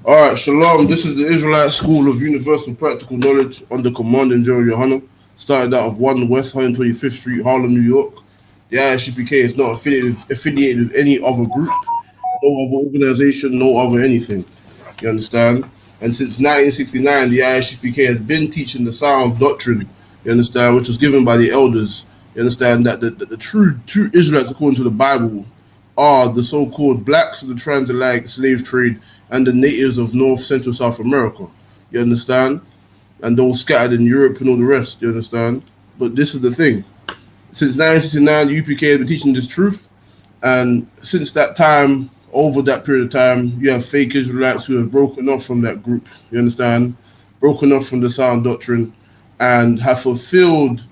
All right, Shalom. This is the Israelite School of Universal Practical Knowledge under Command and General YAHANNA. Started out of 1 West 125th Street, Harlem, New York. The I.S.U.P.K is not affiliated with any other group, no other organization, no other anything. You understand? And since 1969, the I.S.U.P.K has been teaching the sound doctrine, you understand, which was given by the elders. You understand that the true Israelites, according to the Bible, are the so-called blacks of the transatlantic slave trade and the natives of North, Central, South America. You understand? And those scattered in Europe and all the rest. You understand? But this is the thing. Since 1969, the UPK has been teaching this truth. And since that time, over that period of time, you have fake Israelites who have broken off from that group. You understand? Broken off from the sound doctrine and have fulfilled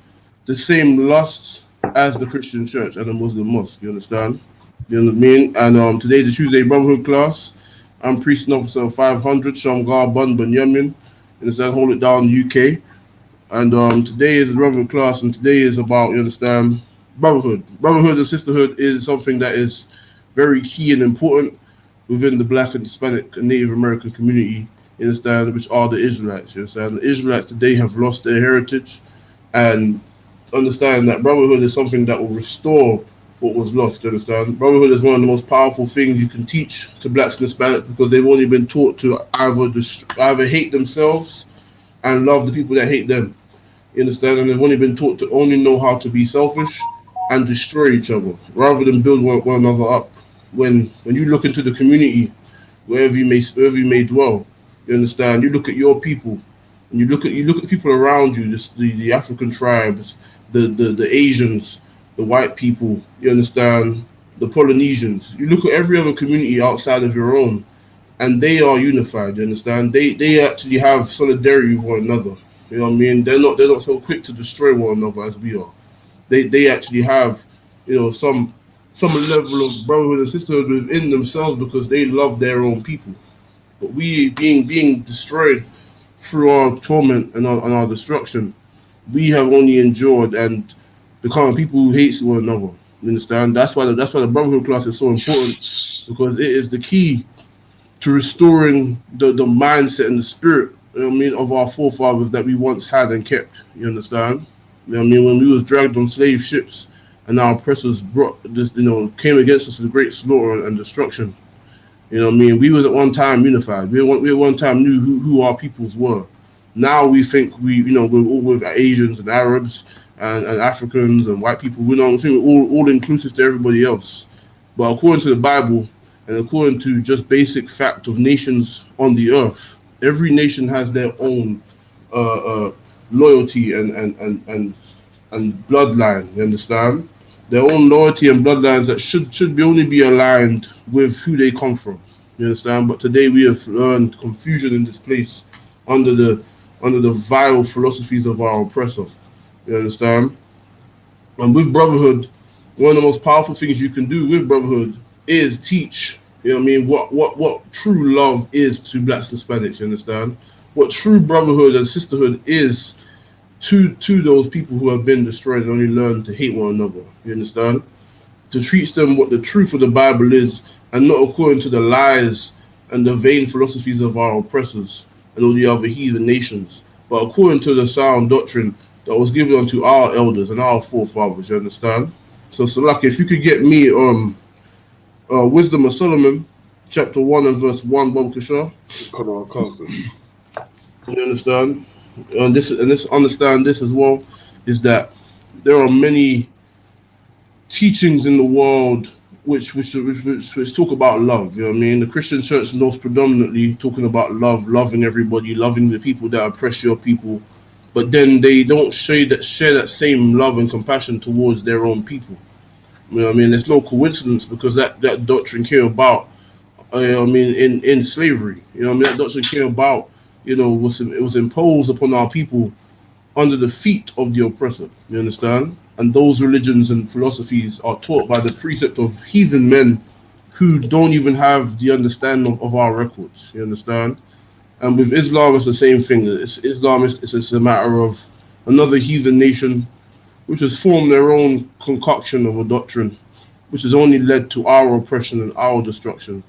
the same lusts as the Christian church and the Muslim mosque. You understand? You know what I mean? And today's the Tuesday Brotherhood class. I'm Priest and Officer 500, Shamgar Bun Bunyamin, in the Hold It Down UK. And today is the Brotherhood class, and today is about, you understand, brotherhood. Brotherhood and sisterhood is something that is very key and important within the Black and Hispanic and Native American community, you understand, which are the Israelites. You understand? The Israelites today have lost their heritage, and understand that brotherhood is something that will restore what was lost. You understand? Brotherhood is one of the most powerful things you can teach to blacks and Hispanics because they've only been taught to either hate themselves and love the people that hate them. You understand? And they've only been taught to only know how to be selfish and destroy each other rather than build one another up. When you look into the community, wherever you may dwell, you understand? You look at your people, and you look at the people around you, the African tribes, the Asians, the white people, you understand, the Polynesians. You look at every other community outside of your own, and they are unified. You understand? They actually have solidarity with one another. You know what I mean? They're not so quick to destroy one another as we are. They actually have, you know, some level of brotherhood and sisterhood within themselves because they love their own people. But we being destroyed through our torment and our destruction, we have only endured and become people who hate one another. You understand? That's why the brotherhood class is so important because it is the key to restoring the mindset and the spirit, you know what I mean, of our forefathers that we once had and kept. You understand? You know what I mean? When we was dragged on slave ships and our oppressors brought this, you know, came against us with great slaughter and destruction. You know what I mean? We was at one time unified. We at one time knew who our peoples were. Now we think we're all with Asians and Arabs and Africans and white people. We think we're all inclusive to everybody else. But according to the Bible and according to just basic fact of nations on the earth, every nation has their own loyalty and bloodline. You understand? Their own loyalty and bloodlines that should only be aligned with who they come from. You understand? But today we have learned confusion in this place under the vile philosophies of our oppressor. You understand? And with brotherhood, one of the most powerful things you can do with brotherhood is teach. You know what I mean? What true love is to blacks and Hispanics. You understand? What true brotherhood and sisterhood is to those people who have been destroyed and only learn to hate one another. You understand? To teach them what the truth of the Bible is and not according to the lies and the vain philosophies of our oppressors and all the other heathen nations, but according to the sound doctrine that was given unto our elders and our forefathers. You understand? So Salaki, if you could get me Wisdom of Solomon, chapter 1 and verse 1, Bob Kishar. Come on, closer. You understand? And understand this as well, is that there are many teachings in the world which talk about love. You know what I mean? The Christian church knows predominantly talking about love, loving everybody, loving the people that oppress your people, but then they don't share that same love and compassion towards their own people. You know what I mean? It's no coincidence because that doctrine came about, in slavery. You know what I mean? That doctrine came about, it was imposed upon our people under the feet of the oppressor. You understand? And those religions and philosophies are taught by the precept of heathen men who don't even have the understanding of our records. You understand? And with Islam, it's the same thing. It's a matter of another heathen nation which has formed their own concoction of a doctrine, which has only led to our oppression and our destruction.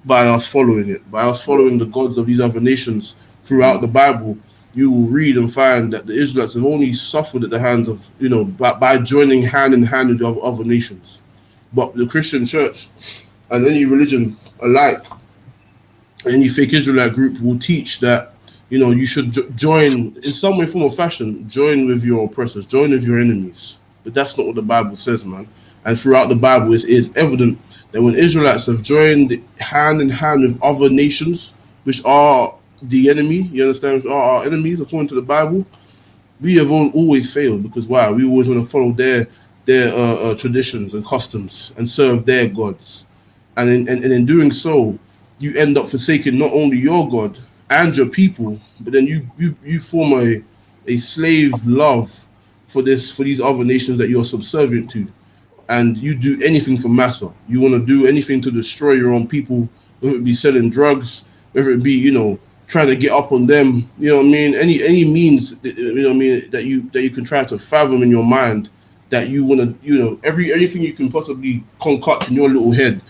by us following it, by us following the gods of these other nations throughout the Bible. You will read and find that the Israelites have only suffered at the hands of, by joining hand in hand with the other nations. But the Christian church and any religion alike, any fake Israelite group will teach that, you should join in some way, form, or fashion, join with your oppressors, join with your enemies. But that's not what the Bible says, man. And throughout the Bible, it is evident that when Israelites have joined hand in hand with other nations, which are the enemy, you understand, which are our enemies, according to the Bible, we have always failed. Because why? We always want to follow their traditions and customs and serve their gods. And in doing so, you end up forsaking not only your God and your people, but then you form a slave love for these other nations that you're subservient to, and you do anything for massa. You want to do anything to destroy your own people, whether it be selling drugs, whether it be trying to get up on them. You know what I mean? Any means that you can try to fathom in your mind, that you want to everything you can possibly concoct in your little head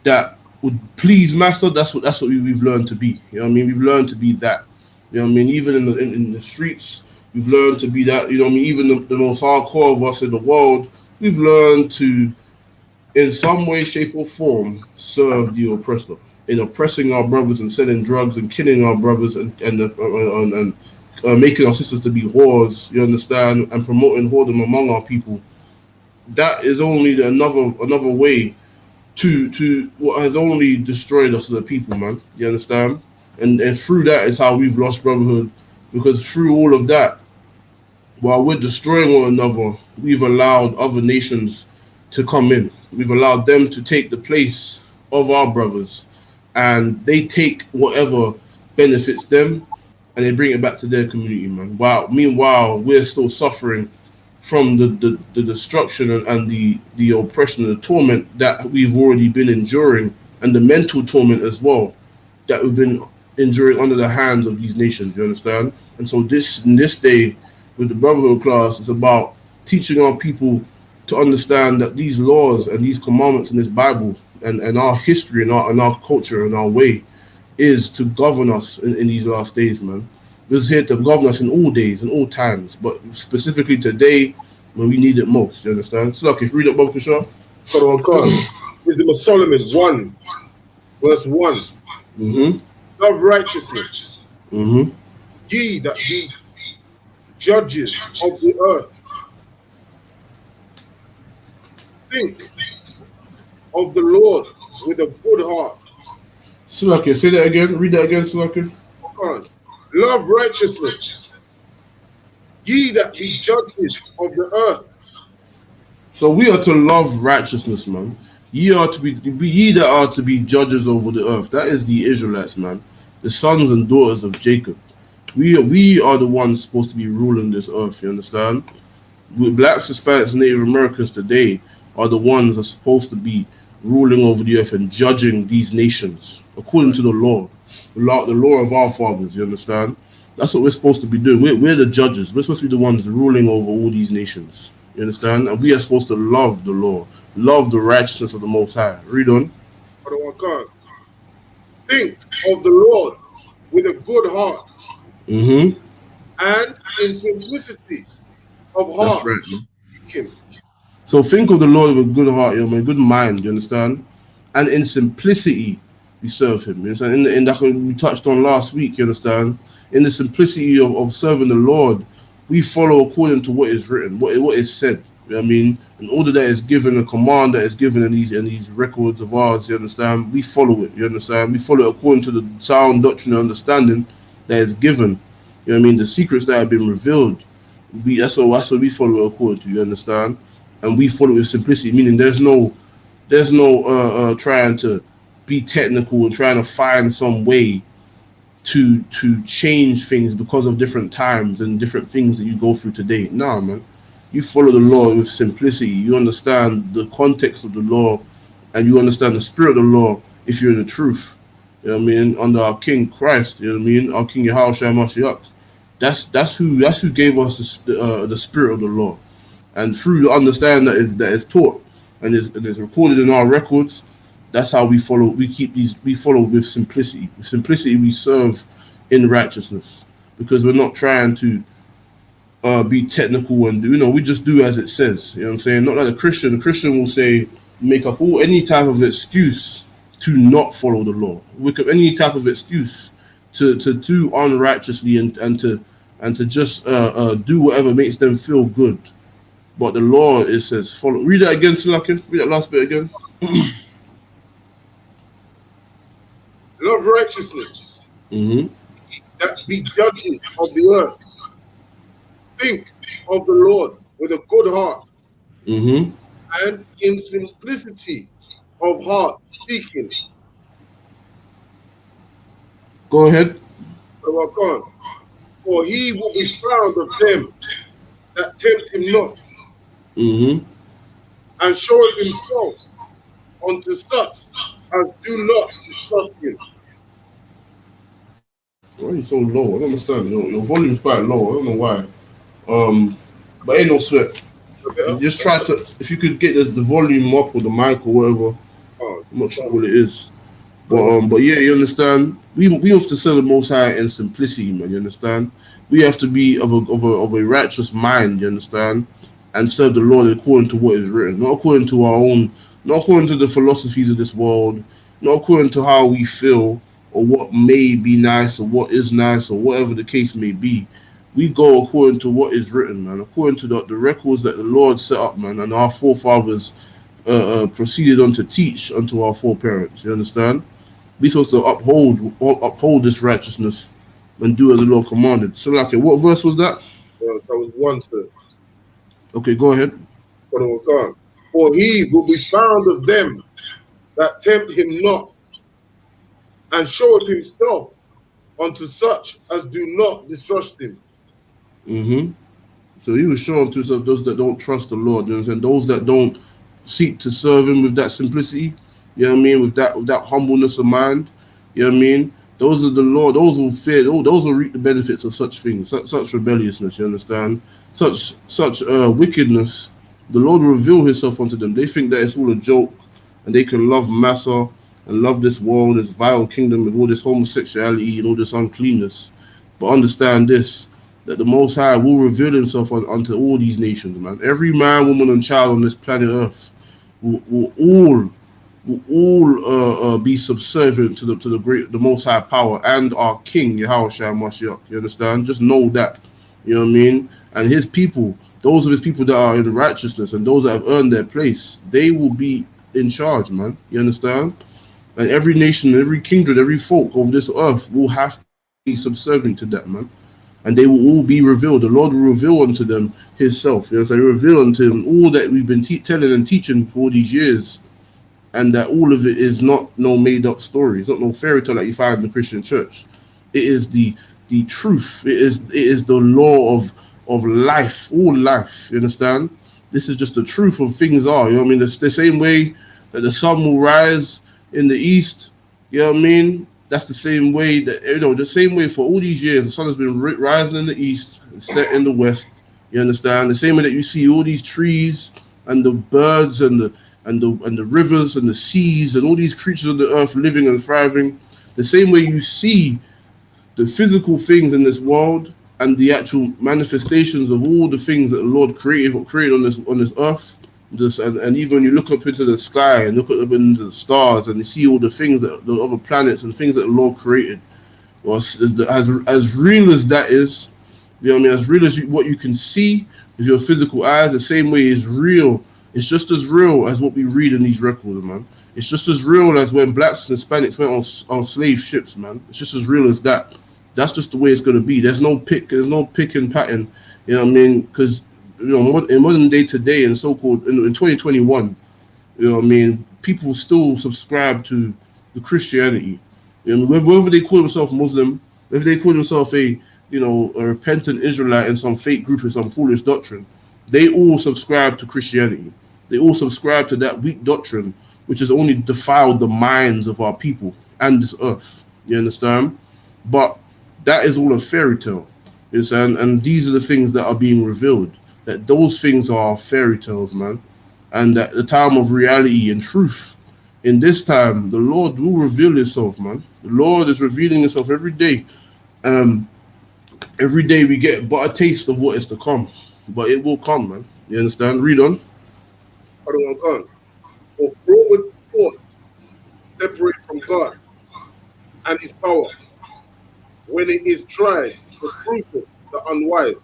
that would please massa. That's what we've learned to be. You know what I mean? We've learned to be that. You know what I mean? Even in the streets, we've learned to be that. You know what I mean? Even the most hardcore of us in the world, we've learned to, in some way, shape, or form, serve the oppressor in oppressing our brothers and selling drugs and killing our brothers and making our sisters to be whores. You understand? And promoting whoredom among our people. That is only another way to what has only destroyed us as a people, man. You understand? And through that is how we've lost brotherhood, because through all of that, while we're destroying one another, we've allowed other nations to come in. We've allowed them to take the place of our brothers, and they take whatever benefits them and they bring it back to their community, man. Meanwhile, we're still suffering from the destruction and the oppression and the torment that we've already been enduring, and the mental torment as well that we've been enduring under the hands of these nations. You understand? And so this day with the Brotherhood class, it's about teaching our people to understand that these laws and these commandments in this Bible and our history and our culture and our way is to govern us in these last days, man. It's here to govern us in all days and all times, but specifically today when we need it most. You understand? So, look, if you read it, Bob Kishar. Wisdom of Solomon 1, verse 1. Mm-hmm. Love righteousness. Mm-hmm. Ye that be judges of the earth, think of the Lord with a good heart. Sulaki, say that again. Read that again, Sulaki. Love righteousness. Ye that be judges of the earth. So we are to love righteousness, man. Ye that are to be judges over the earth. That is the Israelites, man. The sons and daughters of Jacob. We are the ones supposed to be ruling this earth. You understand? Blacks, Hispanics, and Native Americans today are the ones that are supposed to be ruling over the earth and judging these nations according to the law of our fathers. You understand? That's what we're supposed to be doing. We're the judges. We're supposed to be the ones ruling over all these nations. You understand? And we are supposed to love the law, love the righteousness of the Most High. Read on. Think of the Lord with a good heart. Mm-hmm. And in simplicity of heart. That's right, man. So think of the Lord with a good heart, man, good mind. You understand? And in simplicity, we serve Him. You understand? In that we touched on last week. You understand? In the simplicity of serving the Lord, we follow according to what is written, what is said. You know what I mean? An order that is given, a command that is given in these records of ours. You understand? We follow it. You understand? We follow it according to the sound doctrine and understanding that is given. You know what I mean? The secrets that have been revealed. That's what we follow according to. You understand? And we follow with simplicity, meaning there's no trying to be technical and trying to find some way to change things because of different times and different things that you go through today. Nah, man. You follow the law with simplicity. You understand the context of the law, and you understand the spirit of the law if you're in the truth. You know what I mean? Under our King Christ, you know what I mean? Our King YAHANNA. That's who gave us the spirit of the law. And through the understanding that is taught and is recorded in our records, That's how we follow. We keep these. We follow with simplicity. With simplicity, we serve in righteousness because we're not trying to be technical and do. We just do as it says. You know what I'm saying? Not like a Christian. A Christian will say make up any type of excuse to not follow the law. Make up any type of excuse to do unrighteously and to just do whatever makes them feel good. But the law, it says follow. Read that again, Silakin. Read that last bit again. Love righteousness, Mm-hmm. that be judges of the earth. Think of the Lord with a good heart, Mm-hmm. and in simplicity of heart seeking. Go ahead. For he will be found of them that tempt him not, Mm-hmm. and showeth himself unto such as do not distrust him. Why are you so low? I don't understand. Your volume's quite low. I don't know why. But ain't no sweat. You Better? just try to, if you could get the volume up or the mic or whatever. Oh, I'm not sure what it is. But yeah, you understand. We have to serve the Most High in simplicity, man. You understand. We have to be of a righteous mind. You understand, and serve the Lord according to what is written, not according to our own, not according to the philosophies of this world, not according to how we feel or what may be nice or what is nice or whatever the case may be. We go according to what is written, man. According to the records that the Lord set up, man, and our forefathers proceeded on to teach unto our foreparents. You understand? We supposed to uphold this righteousness and do as the Lord commanded. So, like, what verse was that? that was one, sir. Okay, go ahead. For he will be found of them that tempt him not, and showeth himself unto such as do not distrust him. Mm-hmm. So he was showing to himself those that don't trust the Lord. You know what I'm saying? Those that don't seek to serve him with that simplicity. You know what I mean? With that humbleness of mind. You know what I mean? Those are the Lord. Those will fear. Those will reap the benefits of such things. Such rebelliousness. You understand? Such wickedness. The Lord will reveal Himself unto them. They think that it's all a joke, and they can love Massa and love this world, this vile kingdom with all this homosexuality and all this uncleanness. But understand this: that the Most High will reveal Himself unto all these nations, man. Every man, woman, and child on this planet Earth will all be subservient to the Most High power and our King Yahushua Mashiach. You understand? Just know that. You know what I mean? And His people, those of His people that are in righteousness and those that have earned their place, they will be in charge, man. You understand? And every nation, every kindred, every folk of this earth will have to be subservient to that, man. And they will all be revealed. The Lord will reveal unto them Himself. You know, so He reveal unto them all that we've been telling and teaching for all these years, and that all of it is not no made up story. It's not no fairy tale like you find in the Christian church. It is the truth. It is the law of life, all life. You understand? This is just the truth of things are. You know what I mean? It's the same way that the sun will rise in the east. You know what I mean? That's the same way that, the same way for all these years, the sun has been rising in the east and set in the west. You understand? The same way that you see all these trees and the birds and the rivers and the seas and all these creatures of the earth living and thriving. The same way you see the physical things in this world and the actual manifestations of all the things that the Lord created on this earth. And even when you look up into the sky and look up into the stars and you see all the things that the other planets and things that the Lord created, well, as real as that is, you know what I mean, as real as what you can see with your physical eyes, the same way is real. It's just as real as what we read in these records, man. It's just as real as when blacks and Hispanics went on slave ships, man. It's just as real as that. That's just the way it's gonna be. There's no pick and pattern. You know what I mean? Because in modern day today, and so-called in 2021, you know what I mean, people still subscribe to the Christianity. You know, whether they call themselves Muslim, whether they call themselves a repentant Israelite in some fake group or some foolish doctrine, they all subscribe to Christianity. They all subscribe to that weak doctrine, which has only defiled the minds of our people and this earth. You understand? But that is all a fairy tale. You understand? And these are the things that are being revealed. That those things are fairy tales, man. And at the time of reality and truth, in this time, the Lord will reveal Himself, man. The Lord is revealing Himself every day. Um, every day we get but a taste of what is to come, but it will come, man. You understand? Read on. Other one gone. For forward thoughts separate from God and His power. When it is tried, reproveth the unwise.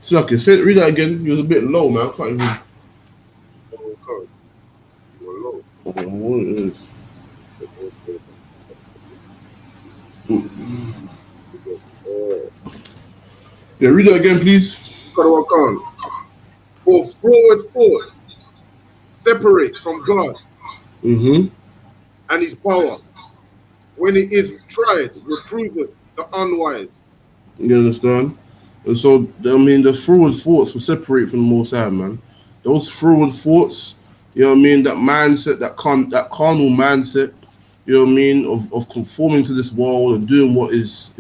Suck say read that again. You was a bit low, man. I can't even. Other one gone. You are low. Oh, what it is. Yeah, read that again, please. Other one gone. For forward thoughts separate from God Mm-hmm. and His power. When it is tried, reproveth the unwise. You understand? And so, I mean, the forward thoughts will separate from the Most High, man. Those forward thoughts, you know what I mean? That mindset, that carnal mindset, you know what I mean, of conforming to this world and doing what is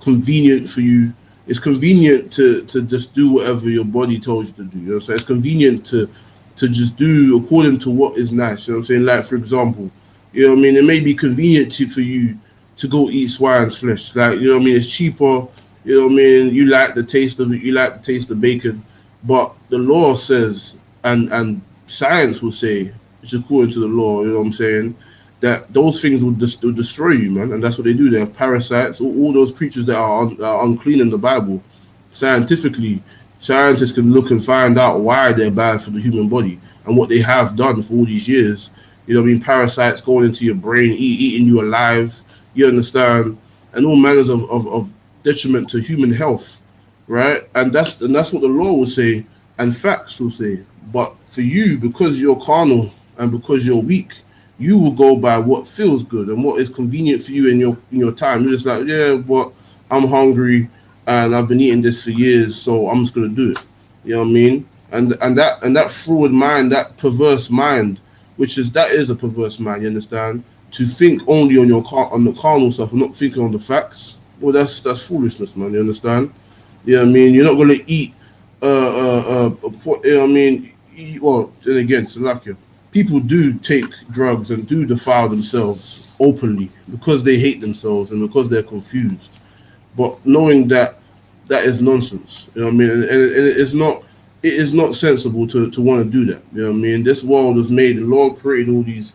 convenient for you. It's convenient to just do whatever your body tells you to do. You know what I'm saying? It's convenient to just do according to what is nice. You know what I'm saying? Like, for example, you know what I mean? It may be convenient for you to go eat swine's flesh. Like, you know what I mean? It's cheaper. You know what I mean? You like the taste of it. You like the taste of bacon. But the law says, and science will say, it's according to the law, you know what I'm saying, that those things will destroy you, man. And that's what they do. They have parasites, all those creatures that are unclean in the Bible. Scientifically, scientists can look and find out why they're bad for the human body and what they have done for all these years. You know what I mean? Parasites going into your brain, eating you alive. You understand? And all manners of detriment to human health, right? And that's what the law will say, and facts will say. But for you, because you're carnal and because you're weak, you will go by what feels good and what is convenient for you in your time. You're just like, yeah, but I'm hungry and I've been eating this for years, so I'm just gonna do it. You know what I mean? And that forward mind, that perverse mind, that is a perverse mind. You understand? To think only on the carnal stuff and not thinking on the facts. Well, that's foolishness, man. You understand? You know what I mean? You're not gonna eat you know what I mean? Well, then again, Salakia, people do take drugs and do defile themselves openly because they hate themselves and because they're confused. But knowing that is nonsense, you know what I mean? And it is not sensible to want to do that. You know what I mean? This world was made. The Lord created all these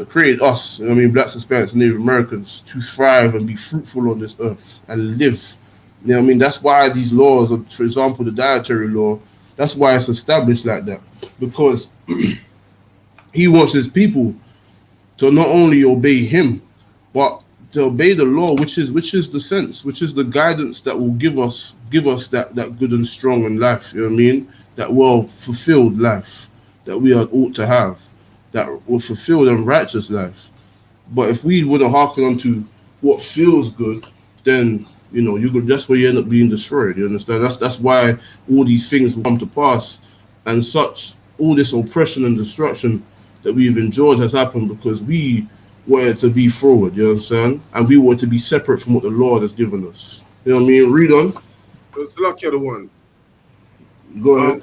created us. You know what I mean? Blacks, Hispanics, and Native Americans to thrive and be fruitful on this earth and live. You know what I mean? That's why these laws, for example, the dietary law, that's why it's established like that, because He wants His people to not only obey Him, but to obey the law, which is the sense, which is the guidance that will give us that good and strong in life. You know what I mean? That well fulfilled life that we ought to have, that will fulfilled and righteous life. But if we want to hearken onto what feels good, then that's where you end up being destroyed. You understand? That's why all these things will come to pass, and all this oppression and destruction that we've endured has happened because we wanted to be forward. You understand? And we wanted to be separate from what the Lord has given us. You know what I mean? Read on. So it's like the other one. Go ahead.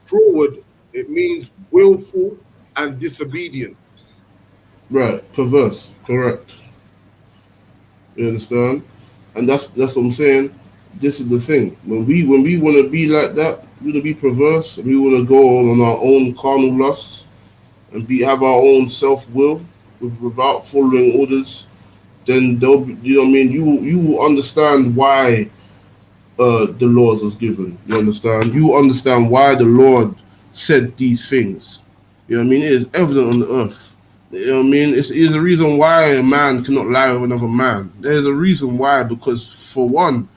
Forward, it means willful and disobedient. Right. Perverse. Correct. You understand? And that's what I'm saying. This is the thing. When we want to be like that, we want to be perverse, and we want to go on our own carnal lusts and have our own self will without following orders. Then they'll be, you know what I mean. You will understand why the laws was given. You understand? You understand why the Lord said these things. You know what I mean? It is evident on the earth. You know what I mean? It's a reason why a man cannot lie with another man. There's a reason why, because for one,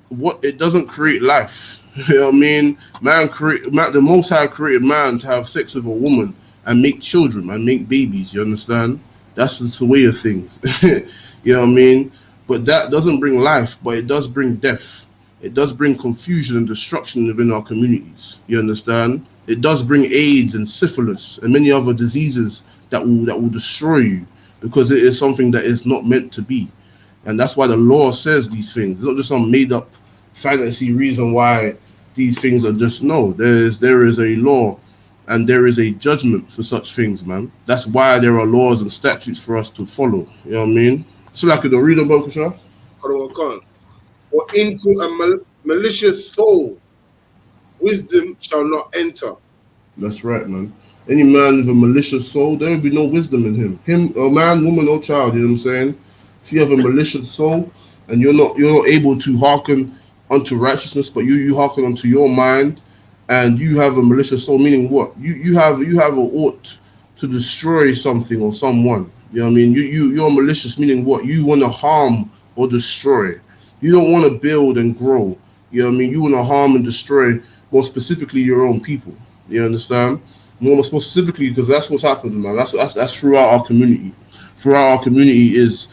what it doesn't create life. You know what I mean? The Most High created man to have sex with a woman and make children and make babies. You understand? That's just the way of things. You know what I mean? But that doesn't bring life, but it does bring death. It does bring confusion and destruction within our communities. You understand? It does bring AIDS and syphilis and many other diseases that will destroy you, because it is something that is not meant to be. And that's why the law says these things. It's not just some made up fantasy reason why these things are just, no. There is a law and there is a judgment for such things, man. That's why there are laws and statutes for us to follow. You know what I mean? So like the read about Kusha? Or into a malicious soul, wisdom shall not enter. That's right, man. Any man with a malicious soul, there will be no wisdom in him. A man, woman, or child. You know what I'm saying? If you have a malicious soul and you're not able to hearken unto righteousness, but you hearken unto your mind, and you have a malicious soul, meaning what? You have a ought to destroy something or someone. You know what I mean? You're malicious, meaning what? You want to harm or destroy. You don't want to build and grow. You know what I mean? You want to harm and destroy, more specifically, your own people. You understand? More specifically, because that's what's happened, man. That's throughout our community. Throughout our community is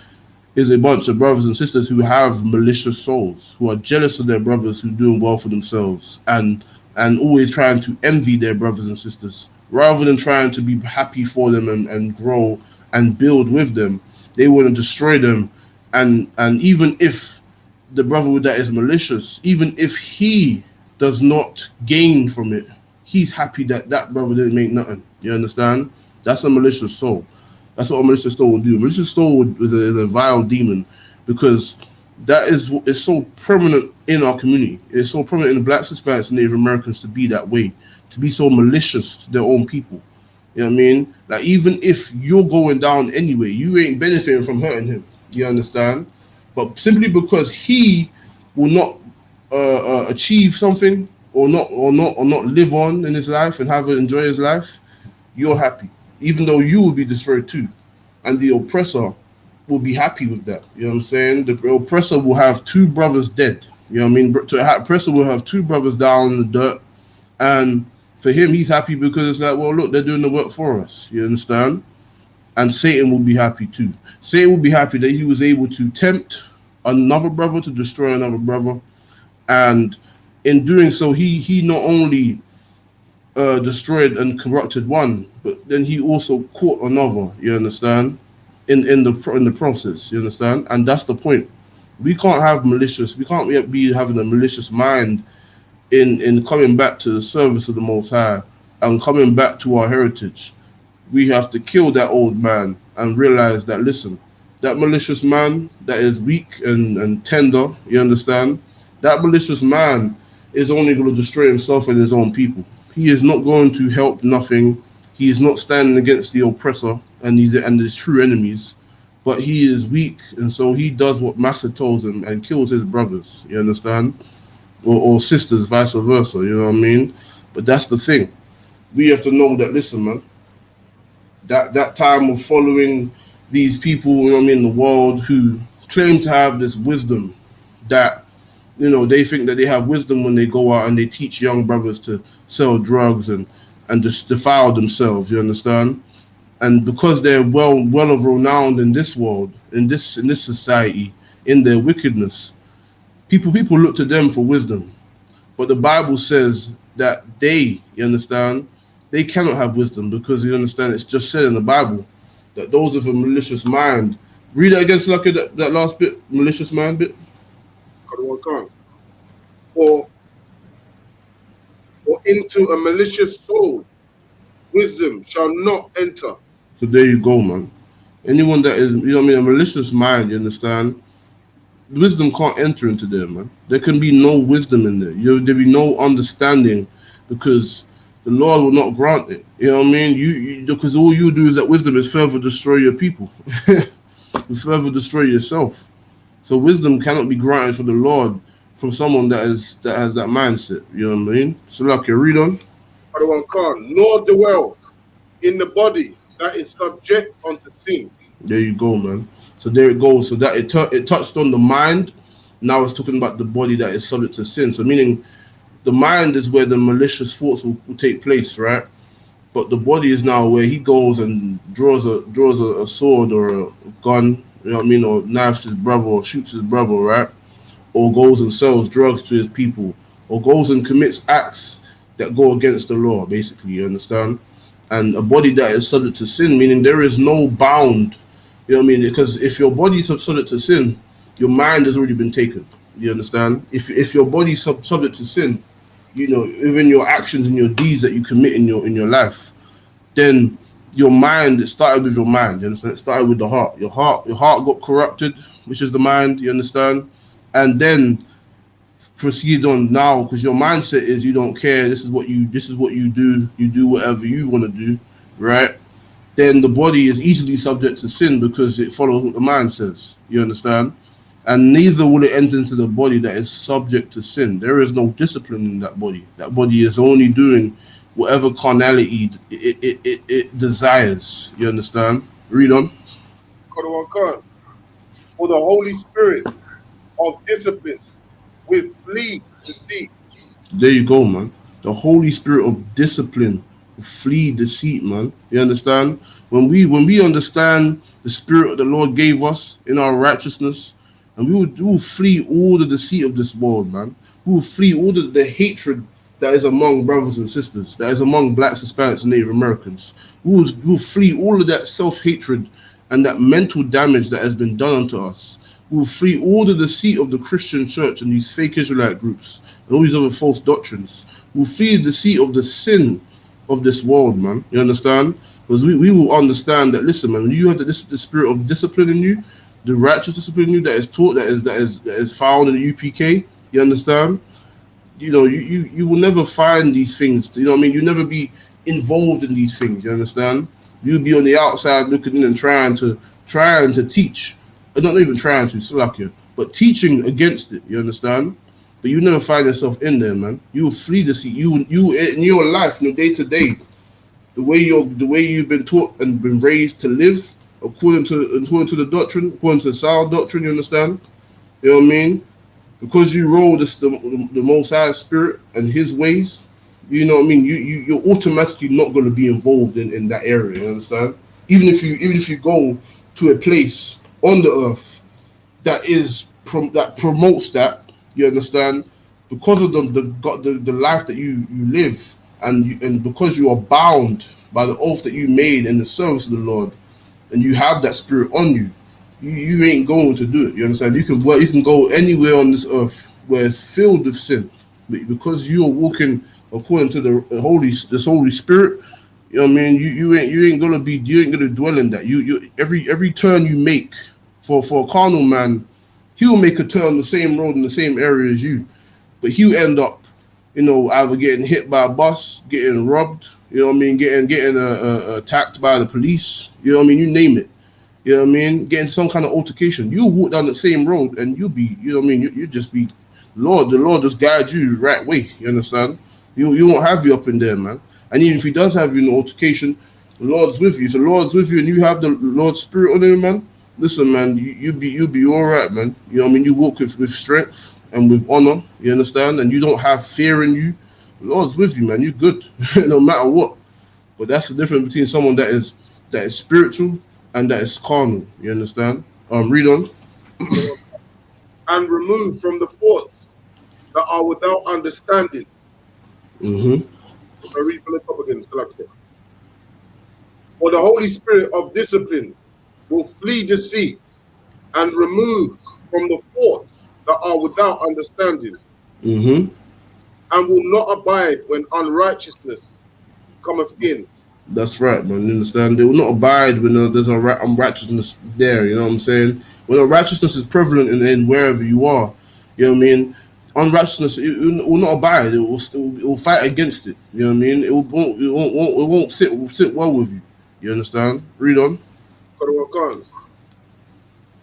a bunch of brothers and sisters who have malicious souls, who are jealous of their brothers who are doing well for themselves, and always trying to envy their brothers and sisters, rather than trying to be happy for them and grow and build with them. They want to destroy them, and even if the brotherhood that is malicious, even if he does not gain from it, he's happy that that brother didn't make nothing. You understand? That's a malicious soul. That's what a malicious soul will do. A malicious soul is a vile demon, because that is so prominent in our community. It's so prominent in the blacks, Hispanics, and Native Americans to be that way, to be so malicious to their own people. You know what I mean? Like, even if you're going down anyway, you ain't benefiting from hurting him. You understand? But simply because he will not achieve something, or not live on in his life and enjoy his life, you're happy, even though you will be destroyed too, and the oppressor will be happy with that. You know what I'm saying? The oppressor will have two brothers dead. You know what I mean? The oppressor will have two brothers down in the dirt, and for him, he's happy because it's like, well, look, they're doing the work for us. You understand? And Satan will be happy too. Satan will be happy that he was able to tempt another brother to destroy another brother, and in doing so, he not only destroyed and corrupted one, but then he also caught another. You understand? In the process, you understand? And that's the point. We can't be having a malicious mind in coming back to the service of the Most High and coming back to our heritage. We have to kill that old man and realize that, listen, that malicious man that is weak and tender, you understand? That malicious man is only going to destroy himself and his own people. He is not going to help nothing. He is not standing against the oppressor and his true enemies, but he is weak, and so he does what Master tells him and kills his brothers, you understand? Or sisters, vice versa, you know what I mean? But that's the thing. We have to know that, listen, man, that time of following these people, you know what I mean, in the world, who claim to have this wisdom, that, you know, they think that they have wisdom when they go out and they teach young brothers to sell drugs and just defile themselves, you understand? And because they're well renowned in this world, in this society, in their wickedness, people look to them for wisdom. But the Bible says that you understand, they cannot have wisdom, because, you understand, it's just said in the Bible that those with a malicious mind. Read that again, Slucky, that last bit, malicious mind bit. Or into a malicious soul, wisdom shall not enter. So there you go, man. Anyone that is, you know what I mean, a malicious mind, you understand, wisdom can't enter into there, man. There can be no wisdom in there. There'll be no understanding, because the Lord will not grant it. You know what I mean? Because all you do is that wisdom is further destroy your people, further destroy yourself. So wisdom cannot be granted for the Lord from someone that has that mindset. You know what I mean? So, like, you read on. Nor dwell in the body that is subject unto sin. There you go, man. So there it goes. So that it touched on the mind. Now it's talking about the body that is subject to sin. So meaning the mind is where the malicious thoughts will take place, right? But the body is now where he goes and draws a sword or a gun, you know what I mean, or knifes his brother or shoots his brother, right? Or goes and sells drugs to his people, or goes and commits acts that go against the law, basically, you understand? And a body that is subject to sin, meaning there is no bound, you know what I mean? Because if your body is subject to sin, your mind has already been taken, you understand? If your body is subject to sin, even your actions and your deeds that you commit in your life, then your mind, it started with your mind, you understand? It started with the heart. Your heart got corrupted, which is the mind, you understand? And then proceed on now, because your mindset is you don't care, this is what you do, you do whatever you want to do, right? Then the body is easily subject to sin because it follows what the mind says, you understand? And neither will it enter into the body that is subject to sin. There is no discipline in that body. That body is only doing whatever carnality it desires. You understand? Read on. For the Holy Spirit of discipline will flee deceit. There you go, man. The Holy Spirit of discipline will flee deceit, man. You understand? When we understand the spirit the Lord gave us in our righteousness, and we will flee all the deceit of this world, man. We will flee all the hatred that is among brothers and sisters, that is among blacks, Hispanics, and Native Americans. We will flee all of that self-hatred and that mental damage that has been done unto us. We will flee all the deceit of the Christian church and these fake Israelite groups and all these other false doctrines. We will flee the deceit of the sin of this world, man. You understand? Because we will understand that, listen, man, when you have the spirit of discipline in you, the righteous discipline in you that is taught, that is found in the UPK, you understand? You will never find these things. You know what I mean? You'll never be involved in these things. You understand? You'll be on the outside looking in and trying to teach, not even trying to, Salakia, but teaching against it. You understand? But you never find yourself in there, man. You will flee the sea. You in your life, in your day to day, the way you've been taught and been raised to live according to the doctrine, according to the sound doctrine. You understand? You know what I mean? Because you roll the Most High Spirit and His ways, you know what I mean. You're automatically not going to be involved in that area. You understand? Even if you go to a place on the earth that promotes that, you understand, because of the life that you live, and because you are bound by the oath that you made in the service of the Lord, and you have that spirit on you. You ain't going to do it. You understand? You can go anywhere on this earth where it's filled with sin, but because you are walking according to this Holy Spirit. You know what I mean? You ain't gonna dwell in that. Every turn you make for a carnal man, he'll make a turn the same road in the same area as you, but he'll end up, either getting hit by a bus, getting robbed. You know what I mean? Getting attacked by the police. You know what I mean? You name it. You know what I mean? Getting some kind of altercation. You walk down the same road and you'll be, you know what I mean? You just be, the Lord just guide you the right way. You understand? You won't have you up in there, man. And even if He does have you in an altercation, the Lord's with you. So the Lord's with you and you have the Lord's Spirit on you, man. Listen, man, you'll be all right, man. You know what I mean? You walk with strength and with honor. You understand? And you don't have fear in you. The Lord's with you, man. You're good, no matter what. But that's the difference between someone that is spiritual and that is carnal. You understand? Read on. And remove from the thoughts that are without understanding. Mm-hmm. I read from the top again. For the Holy Spirit of discipline will flee deceit and remove from the thoughts that are without understanding. Mm-hmm. And will not abide when unrighteousness cometh in. That's right, man. You understand? They will not abide when there's unrighteousness there. You know what I'm saying? When unrighteousness is prevalent in wherever you are, you know what I mean? Unrighteousness, it will not abide. It will fight against it. You know what I mean? It won't sit well with you. You understand? Read on.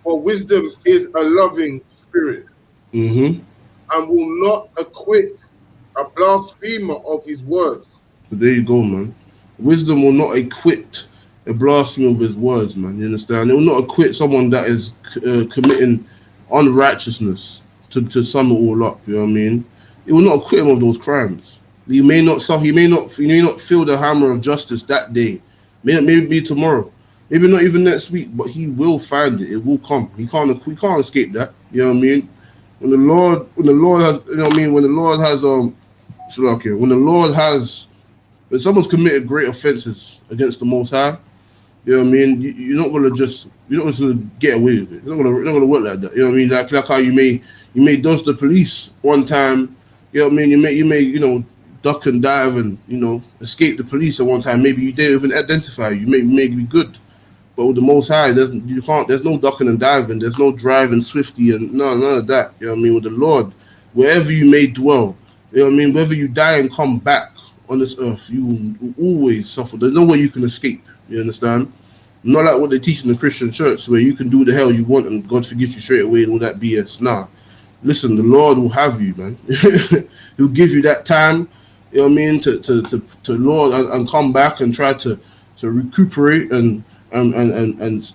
For wisdom is a loving spirit, Mm-hmm. and will not acquit a blasphemer of his words. So there you go, man. Wisdom will not acquit a blasphemer of his words, man. You understand? It will not acquit someone that is committing unrighteousness to sum it all up. You know what I mean? It will not acquit him of those crimes. He may not feel the hammer of justice that day. Maybe tomorrow. Maybe not even next week, but he will find it. It will come. He can't escape that. You know what I mean? When the Lord has, you know what I mean? When when someone's committed great offenses against the Most High, you know what I mean? You're not gonna get away with it. You're not gonna work like that. You know what I mean? Like how you may dodge the police one time, You know what I mean? You may duck and dive and escape the police at one time. Maybe you didn't even identify. You may be good. But with the Most High, there's no ducking and diving. There's no driving swiftly and none of that. You know what I mean? With the Lord, wherever you may dwell, you know what I mean? Whether you die and come back on this earth, you will always suffer. There's no way you can escape. You understand? Not like what they teach in the Christian church, where you can do the hell you want and God forgives you straight away and all that BS. Nah. Listen, the Lord will have you, man. He'll give you that time, you know what I mean, to Lord and come back and try to recuperate and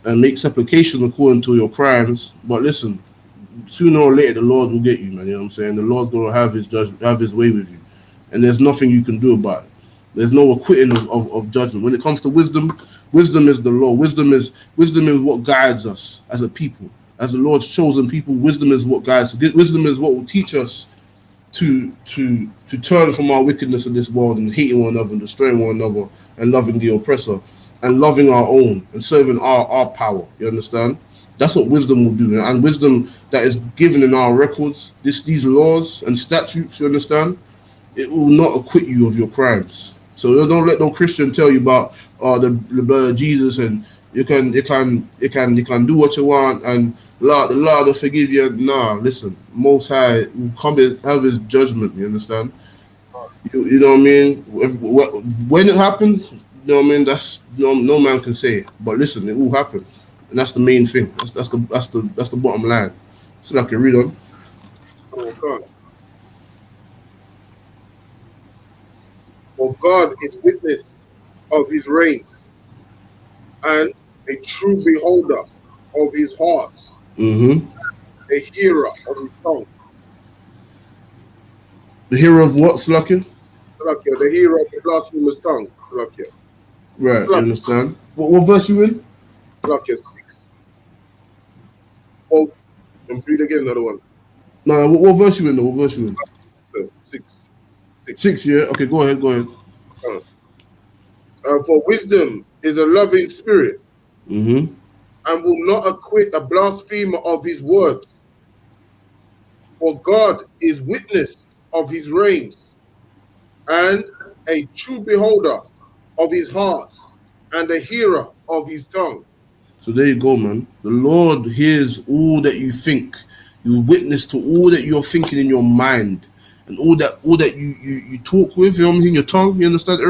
make supplication according to your crimes. But listen, sooner or later the Lord will get you, man. You know what I'm saying? The Lord's gonna have his way with you. And there's nothing you can do about it. There's no acquitting of judgment. When it comes to wisdom, wisdom is the law. Wisdom is what guides us as a people. As the Lord's chosen people, wisdom is what guides. Wisdom is what will teach us to turn from our wickedness in this world and hating one another and destroying one another and loving the oppressor and loving our own and serving our power. You understand? That's what wisdom will do. And wisdom that is given in our records, these laws and statutes, you understand? It will not acquit you of your crimes. So don't let no Christian tell you about the blood of Jesus and you can do what you want and the Lord will forgive you. Nah, listen, Most High will come and have His judgment. You understand? You know what I mean? When it happens, you know what I mean. That's no man can say. But listen, it will happen, and that's the main thing. That's the bottom line. So I can read on. Oh God. For God is witness of His reigns, and a true beholder of His heart, Mm-hmm. a hearer of His tongue. The hero of what, Slakia? Salakia, the hearer of the blasphemous tongue. Salakia. Right, you understand? What verse you in? Salakia 6. Oh, and read again another one. No, what verse you in though? What verse you in? So, 6. 6, yeah? Okay, go ahead. For wisdom is a loving spirit, Mm-hmm. and will not acquit a blasphemer of his words. For God is witness of His reigns, and a true beholder of His heart, and a hearer of His tongue. So there you go, man. The Lord hears all that you think. You witness to all that you're thinking in your mind, and all that you talk with. You know what I mean? Your tongue. You understand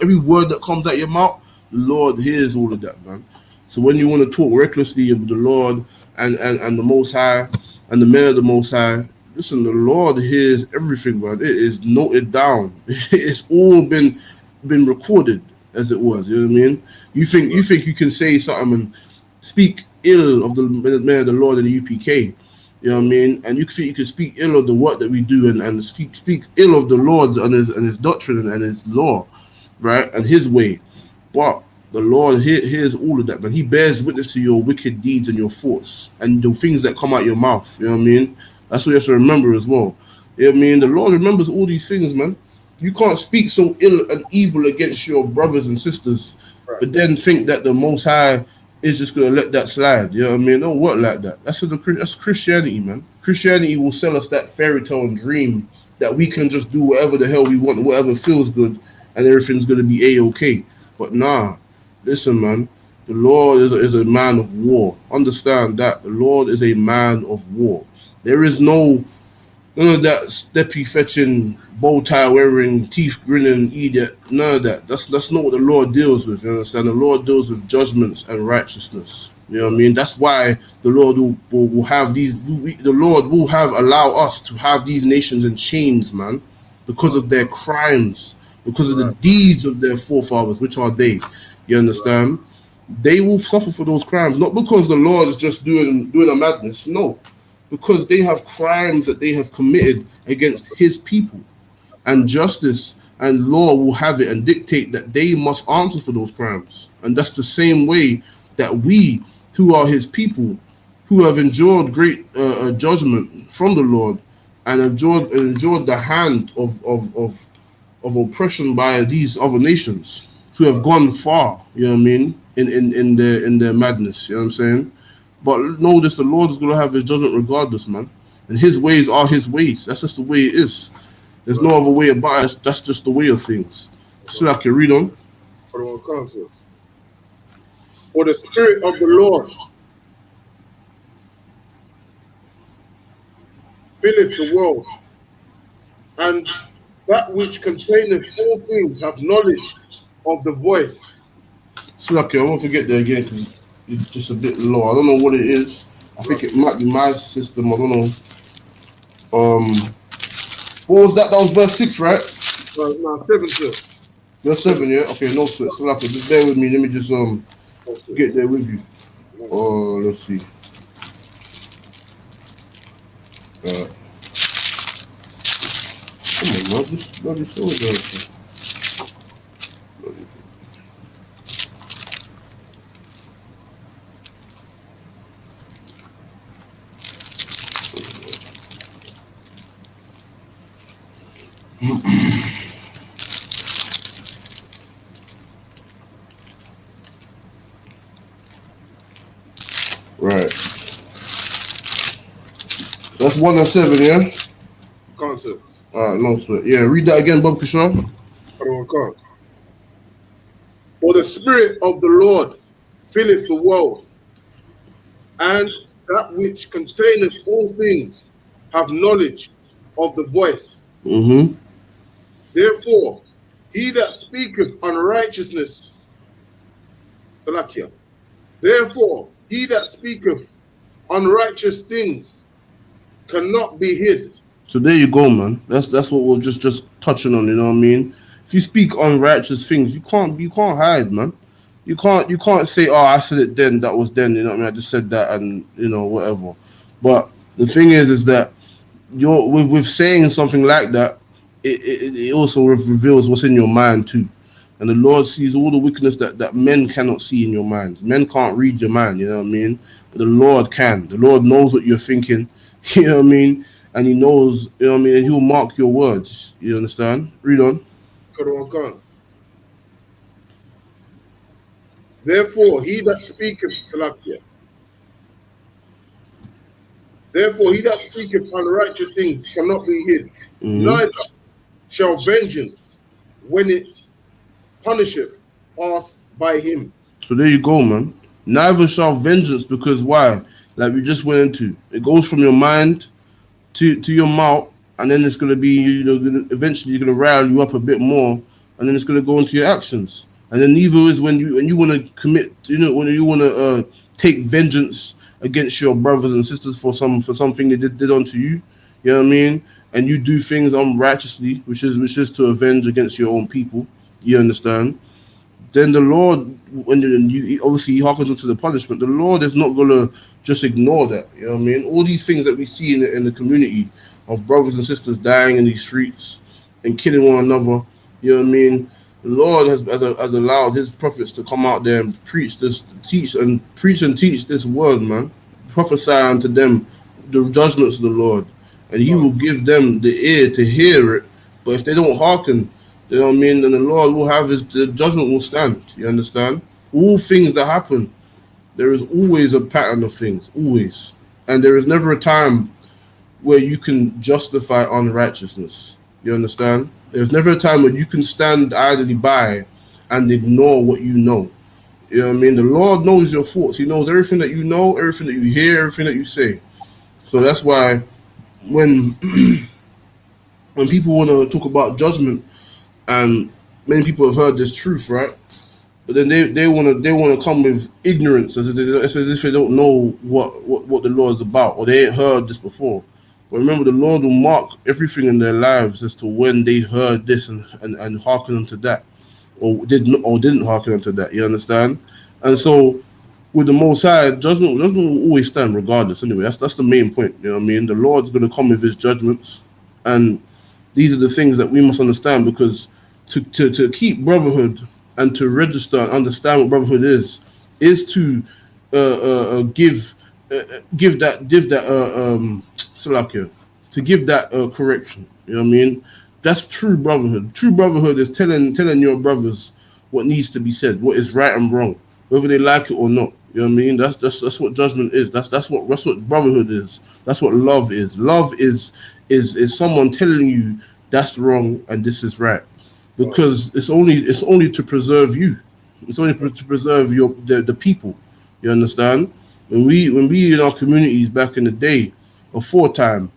every word that comes out your mouth. The Lord hears all of that, man. So when you want to talk recklessly of the Lord and the Most High and the man of the Most High, listen. The Lord hears everything, man. It is noted down. It's all been recorded as it was. You know what I mean? You think you can say something and speak ill of the man of the Lord in the UPK. You know what I mean? And you think you can speak ill of the work that we do and speak ill of the Lord and his doctrine and his law, right? And his way. But the Lord hears all of that, man. He bears witness to your wicked deeds and your thoughts and the things that come out your mouth. You know what I mean? That's what you have to remember as well. You know what I mean? The Lord remembers all these things, man. You can't speak so ill and evil against your brothers and sisters, Right. but then think that the Most High is just going to let that slide. You know what I mean? Don't work like that. That's Christianity, man. Christianity will sell us that fairy tale and dream that we can just do whatever the hell we want, whatever feels good, and everything's going to be A-okay. But nah, listen, man. The Lord is a man of war. Understand that. The Lord is a man of war. There is none of that steppy fetching, bow tie wearing, teeth grinning idiot. None of that. That's not what the Lord deals with. You understand? The Lord deals with judgments and righteousness. You know what I mean? That's why the Lord will have these. The Lord will allow us to have these nations in chains, man, because of their crimes, because of the deeds of their forefathers, which are they. You understand? They will suffer for those crimes, not because the Lord is just doing a madness. No, because they have crimes that they have committed against His people, and justice and law will have it and dictate that they must answer for those crimes. And that's the same way that we, who are His people, who have endured great judgment from the Lord and endured the hand of oppression by these other nations who have gone far, you know what I mean, in their madness, you know what I'm saying? But notice the Lord is going to have His judgment regardless, man. And His ways are His ways. That's just the way it is. There's no other way about it. That's just the way of things. So I can read on. For the Spirit of the Lord filleth the world, and that which containeth all things have knowledge of the voice. So I won't forget that again because it's just a bit low. I don't know what it is. I think it might be my system. I don't know. What was that? That was verse 6, right? No, 7, sir. Verse 7, yeah? Okay, no sweat. So just bear with me. Let me just get there with you. Let's see. Come on, man. Just bloody show it there. Right. So that's 1 and 7, yeah? Concept. Alright, no sweat. Yeah, read that again, Bob Kishon. For the Spirit of the Lord filleth the world, and that which containeth all things have knowledge of the voice. Mm-hmm. Therefore, he that speaketh unrighteousness, Salakia. Therefore, he that speaketh unrighteous things cannot be hid. So there you go, man. That's what we're just touching on. You know what I mean? If you speak unrighteous things, you can't hide, man. You can't say, oh, I said it then, that was then. You know what I mean? I just said that, and whatever. But the thing is that you're with saying something like that, it also reveals what's in your mind too. And the Lord sees all the wickedness that men cannot see in your mind. Men can't read your mind, you know what I mean? But the Lord can. The Lord knows what you're thinking, you know what I mean? And he knows, you know what I mean? And he'll mark your words. You understand? Read on. Therefore, he that speaketh, Salakia. Therefore, he that speaketh unrighteous things cannot be hid. Mm-hmm. Neither shall vengeance, when it punisheth, pass by him. So there you go, man. Neither shall vengeance, because why? Like we just went into, it goes from your mind to your mouth, and then it's gonna be, eventually you're gonna rile you up a bit more, and then it's gonna go into your actions. And then neither is when you want to commit, when you want to take vengeance against your brothers and sisters for something they did unto you. You know what I mean? And you do things unrighteously, which is to avenge against your own people. You understand? Then the Lord, when you obviously he hearkens unto the punishment, the Lord is not gonna just ignore that. You know what I mean? All these things that we see in the community of brothers and sisters dying in these streets and killing one another. You know what I mean? The Lord has allowed his prophets to come out there and preach and teach this word, man. Prophesy unto them the judgments of the Lord, and he will give them the ear to hear it. But if they don't hearken, you know what I mean, then the Lord will have the judgment will stand. You understand? All things that happen, there is always a pattern of things, always. And there is never a time where you can justify unrighteousness. You understand? There's never a time when you can stand idly by and ignore what you know. You know what I mean? The Lord knows your thoughts. He knows everything that you know, everything that you hear, everything that you say. So that's why when people want to talk about judgment, and many people have heard this truth, right? But then they want to come with ignorance as if they don't know what the Lord is about, or they ain't heard this before. But remember, the Lord will mark everything in their lives as to when they heard this and hearken unto that, or didn't hearken unto that. You understand? And so, with the Most High, judgment will always stand regardless. Anyway, that's the main point. You know what I mean? The Lord's going to come with his judgments, and these are the things that we must understand, because to keep brotherhood and to register and understand what brotherhood is to give that Salakia, to give that correction. You know what I mean? That's true brotherhood. True brotherhood is telling your brothers what needs to be said, what is right and wrong, whether they like it or not. You know what I mean? That's what judgment is. That's what brotherhood is. That's what love is. Love is someone telling you that's wrong and this is right, because it's only to preserve you. It's only to preserve the people. You understand? When we in our communities back in the day, before time,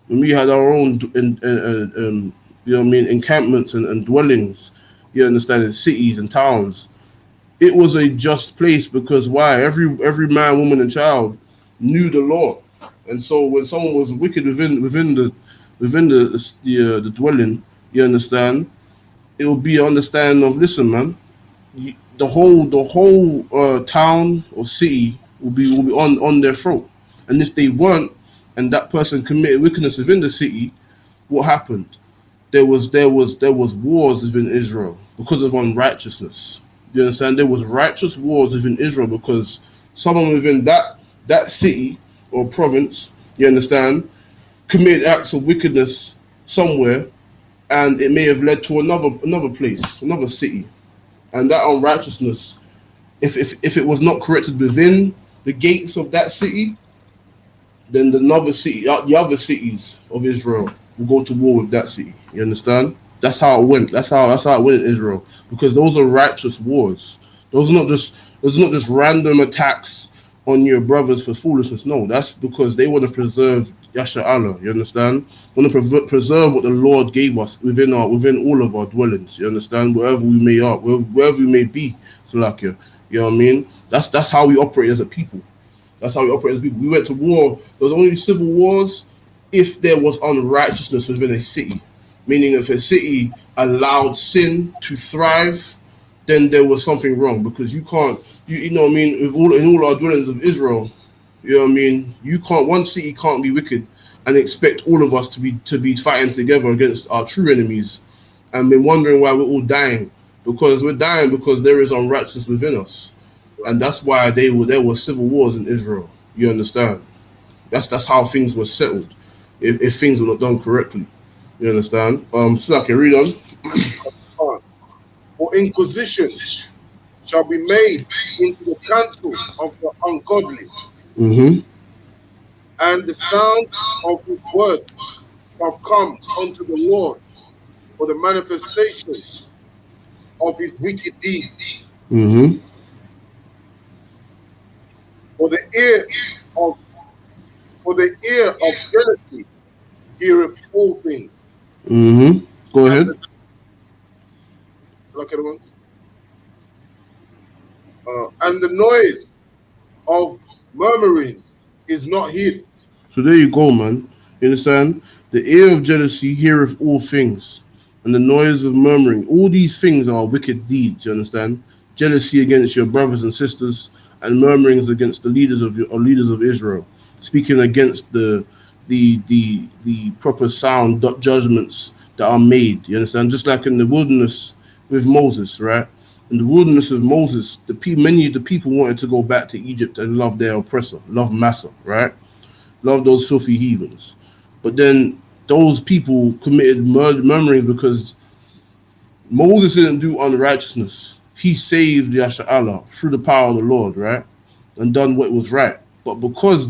when we had our own you know what I mean, encampments and dwellings, you understand, in cities and towns, it was a just place, because why? Every man, woman, and child knew the law, and so when someone was wicked within the dwelling, you understand, it will be an understanding of, listen, man, the whole town or city will be on their throat, and if they weren't, and that person committed wickedness within the city, what happened? There was wars within Israel because of unrighteousness. You understand? There was righteous wars within Israel because someone within that city or province, you understand, committed acts of wickedness somewhere, and it may have led to another place, another city, and that unrighteousness, if it was not corrected within the gates of that city, then the other cities of Israel will go to war with that city. You understand? That's how it went. That's how it went in Israel, because those are righteous wars. Those are not just random attacks on your brothers for foolishness. No, that's because they want to preserve Yasha Allah. You understand? They want to preserve what the Lord gave us within all of our dwellings. You understand? Wherever we may be, Salakia. You know what I mean? That's how we operate as a people. That's how we operate as people. We went to war. There was only civil wars if there was unrighteousness within a city. Meaning, if a city allowed sin to thrive, then there was something wrong, because you can't, you know what I mean, in all our dwellings of Israel, you know what I mean, one city can't be wicked and expect all of us to be fighting together against our true enemies, and been wondering why we're all dying, because we're dying because there is unrighteousness within us. And that's why there were civil wars in Israel. You understand? That's how things were settled, if things were not done correctly. You understand? Slack, read on. For inquisition shall be made into the council of the ungodly, Mm-hmm. and the sound of his word shall come unto the Lord for the manifestation of his wicked deeds. Mm-hmm. For the ear of jealousy heareth all things, Mm-hmm. Go and ahead. the noise of murmurings is not hid. So there you go, man. You understand? The ear of jealousy heareth all things, and the noise of murmuring. All these things are wicked deeds. You understand? Jealousy against your brothers and sisters, and murmurings against the leaders of Israel, speaking against the proper sound judgments that are made. You understand? Just like in the wilderness with Moses, right? In the wilderness of Moses, many of the people wanted to go back to Egypt and love their oppressor, love Massa, right? Love those filthy heathens. But then those people committed murmurings because Moses didn't do unrighteousness. He saved Yasha Allah through the power of the Lord, right? And done what was right. But because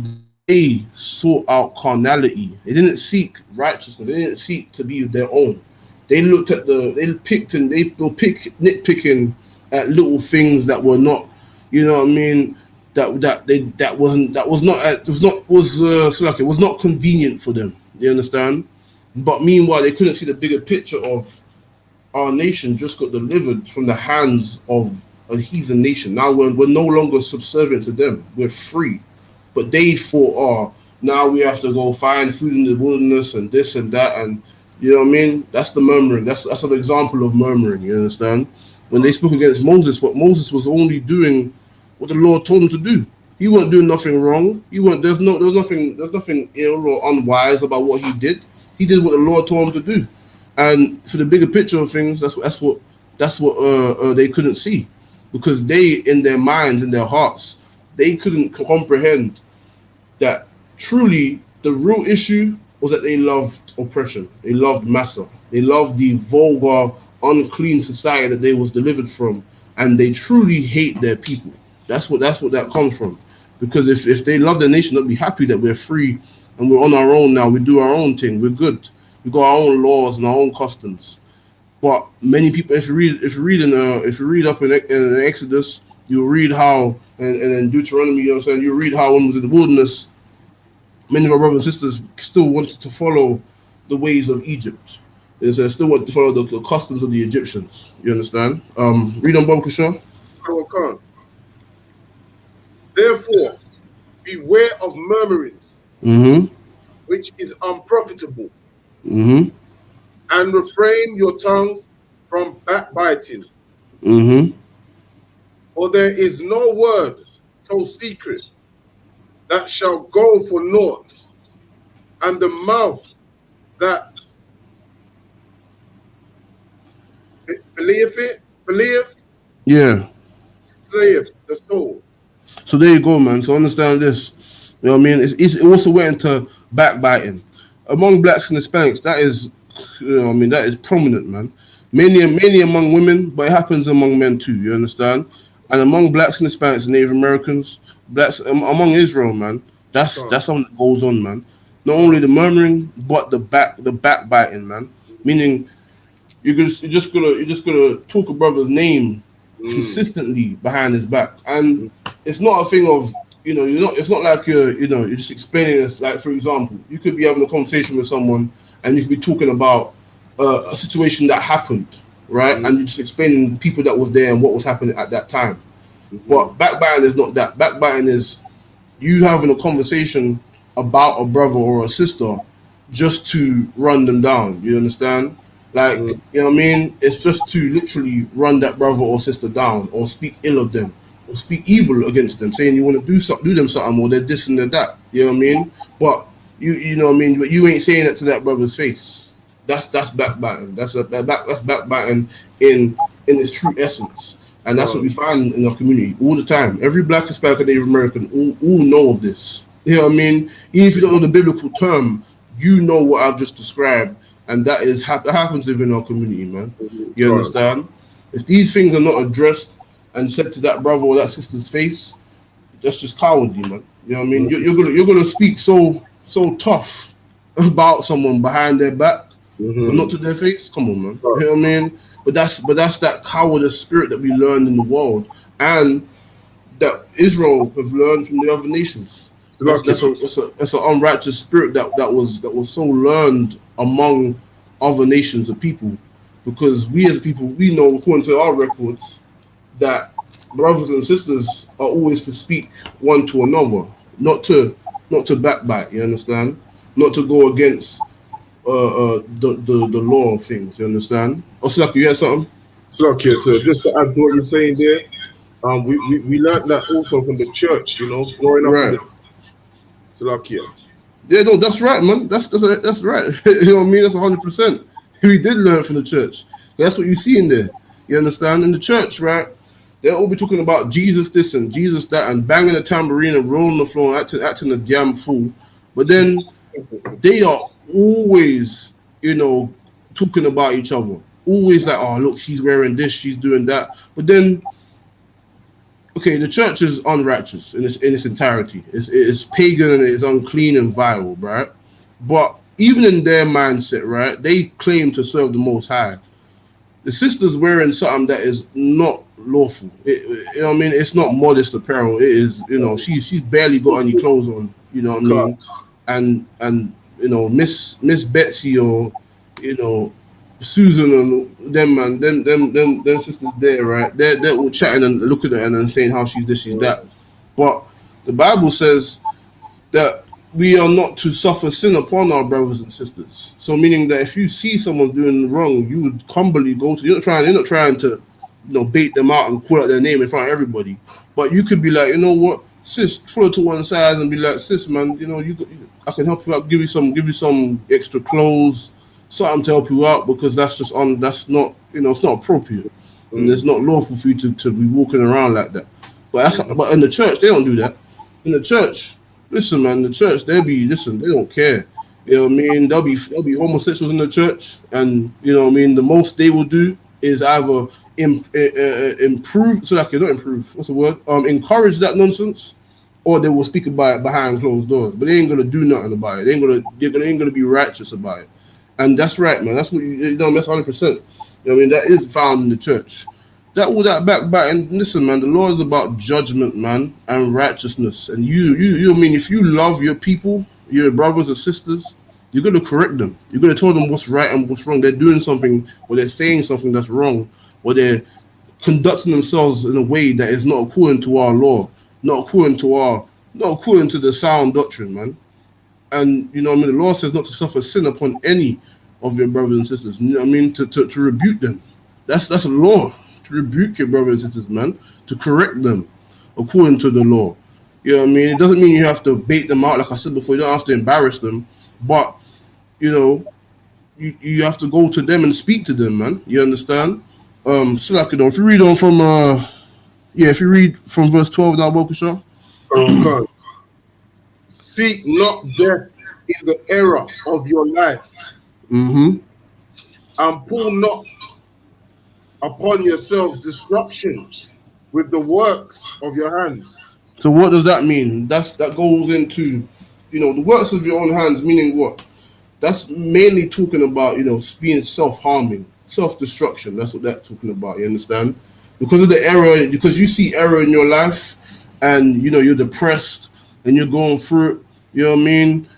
they sought out carnality, they didn't seek righteousness, they didn't seek to be their own. They looked at they picked and they were nitpicking at little things that were not, you know what I mean, so like it was not convenient for them. You understand? But meanwhile, they couldn't see the bigger picture of our nation just got delivered from the hands of a heathen nation. Now we're no longer subservient to them. We're free. But they thought, oh, now we have to go find food in the wilderness and this and that, and you know what I mean? That's the murmuring. That's an example of murmuring. You understand? When they spoke against Moses, what Moses was only doing what the Lord told him to do. He wasn't doing nothing wrong. There's nothing ill or unwise about what he did. He did what the Lord told him to do. And for the bigger picture of things, that's what they couldn't see, because they, in their minds, in their hearts, they couldn't comprehend that truly the real issue was that they loved oppression. They loved Massa. They loved the vulgar, unclean society that they was delivered from, and they truly hate their people. That's what that comes from. Because if they love their nation, they'll be happy that we're free and we're on our own now. We do our own thing. We're good. We got our own laws and our own customs. But many people, if you read up in Exodus, you read how, and in Deuteronomy, you know what I'm saying, you read how when we was in the wilderness, many of our brothers and sisters still wanted to follow the ways of Egypt. They still want to follow the customs of the Egyptians. You understand? Read on, Bob Kishore. Therefore, beware of murmurings, Mm-hmm. which is unprofitable, Mm-hmm. and refrain your tongue from backbiting. Mm-hmm. For there is no word so secret that shall go for naught, and the mouth that believeth Yeah. slayeth the soul. So there you go, man. So understand this. You know what I mean? It also went into backbiting among blacks and Hispanics. That is, you know what I mean, that is prominent, man. Mainly among women, but it happens among men too. You understand? And among blacks and Hispanics and Native Americans, blacks among Israel, man. That's something that goes on, man. Not only the murmuring, but the backbiting, man. Meaning you're just gonna talk a brother's name consistently behind his back, and it's not a thing of you're not. It's not like you're just explaining this. Like for example, you could be having a conversation with someone, and you could be talking about a situation that happened, right? And you're just explaining the people that was there and what was happening at that time. But backbiting is not that. Backbiting is you having a conversation about a brother or a sister just to run them down. You understand? Like, you know what I mean? It's just to literally run that brother or sister down, or speak ill of them, or speak evil against them, saying you want to do them something, or they're this and they're that. You know what I mean? But you know what I mean? But you ain't saying that to that brother's face. That's backbiting. That's backbiting in its true essence. And that's what we find in our community all the time. Every black, Hispanic, and Native American all know of this. You know what I mean? Even if you don't know the biblical term, you know what I've just described, and that happens within our community, man. You understand? If these things are not addressed and said to that brother or that sister's face, that's just cowardly, man. You know what I mean? You're gonna speak so tough about someone behind their back, but not to their face. Come on, man. You know what I mean? But that's that cowardice spirit that we learned in the world, and that Israel have learned from the other nations. That's an unrighteous spirit that was so learned among other nations of people, because we as people, we know according to our records that brothers and sisters are always to speak one to another, not to backbite. You understand? Not to go against the law of things. You understand? Oh, Slaki, you had something? Slaki, so just to add to what you're saying there, we learned that also from the church, growing up in the Slaki. Yeah, no, that's right, man. That's right. You know what I mean? That's 100%. We did learn from the church. That's what you see in there. You understand? In the church, right? They'll all be talking about Jesus this and Jesus that, and banging the tambourine and rolling the floor, and acting a damn fool. But then they are always, talking about each other. Always like, oh, look, she's wearing this, she's doing that. But then, okay, the church is unrighteous in its entirety. It's pagan and it's unclean and vile, right? But even in their mindset, right, they claim to serve the Most High. The sister's wearing something that is not lawful. You know what I mean? It's not modest apparel. It is, she's barely got any clothes on. You know what I mean? And Miss Betsy or Susan and them sisters there, right? They're all chatting and looking at her and saying how she's this, she's that. But the Bible says that we are not to suffer sin upon our brothers and sisters. So meaning that if you see someone doing wrong, you would humbly go to. You're not trying to, bait them out and call out their name in front of everybody. But you could be like, you know what, sis, pull her to one side and be like, sis, man, I can help you out, give you some extra clothes, something to help you out, because that's not, it's not appropriate, and it's not lawful for you to be walking around like that. But in the church, they don't do that. In the church, listen, man, the church, they don't care. You know what I mean? There'll be homosexuals in the church, and you know what I mean. The most they will do is either improve, so like not improve. What's the word? Encourage that nonsense, or they will speak about it behind closed doors. But they ain't gonna do nothing about it. They ain't gonna be righteous about it. And that's right, man. That's what you know. That's 100%. You know what I mean? That is found in the church. That all that back. And listen, man. The law is about judgment, man, and righteousness. And you. I mean, if you love your people, your brothers and sisters, you're gonna correct them. You're gonna tell them what's right and what's wrong. They're doing something, or they're saying something that's wrong, or they're conducting themselves in a way that is not according to our law, not according to the sound doctrine, man. And you know what I mean, the law says not to suffer sin upon any of your brothers and sisters. You know what I mean? To rebuke them. That's a law. To rebuke your brothers and sisters, man. To correct them according to the law. You know what I mean? It doesn't mean you have to bait them out, like I said before, you don't have to embarrass them. But, you know, you have to go to them and speak to them, man. You understand? So like, you know, if you read on from if you read from verse 12 now, Bokasha. God. Seek not death in the era of your life, Mm-hmm. and pull not upon yourselves destruction with the works of your hands. So what does that mean? That goes into, you know, the works of your own hands, meaning what? That's mainly talking about, you know, being self-harming, self-destruction. That's what that's talking about. You understand? Because of the error, because you see error in your life, and you know you're depressed and you're going through it. You know what I mean?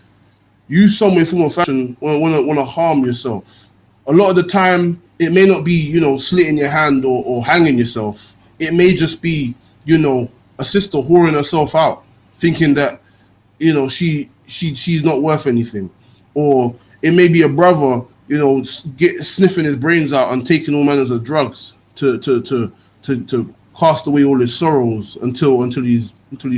You some way, form, or fashion want to harm yourself. A lot of the time, it may not be, you know, slitting your hand or hanging yourself. It may just be, you know, a sister whoring herself out, thinking that, you know, she's not worth anything, or it may be a brother, you know, sniffing his brains out and taking all manners of drugs to cast away all his sorrows until he's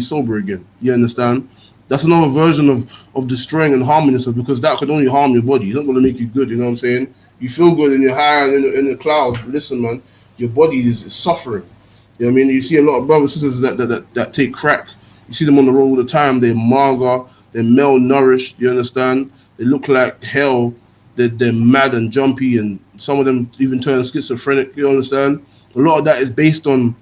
sober again. You understand? That's another version of destroying and harming yourself, because that could only harm your body. It's not going to make you good. You know what I'm saying? You feel good and you're high and in the cloud. Listen, man, your body is suffering. You know what I mean? You see a lot of brothers and sisters that take crack. You see them on the road all the time. They're mager. They're malnourished. You understand? They look like hell. They're mad and jumpy, and some of them even turn schizophrenic. You understand? A lot of that is based on